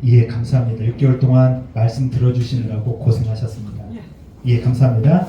Speaker 5: 예, 감사합니다. 6개월 동안 말씀 들어주시느라고 고생하셨습니다. 예, 감사합니다.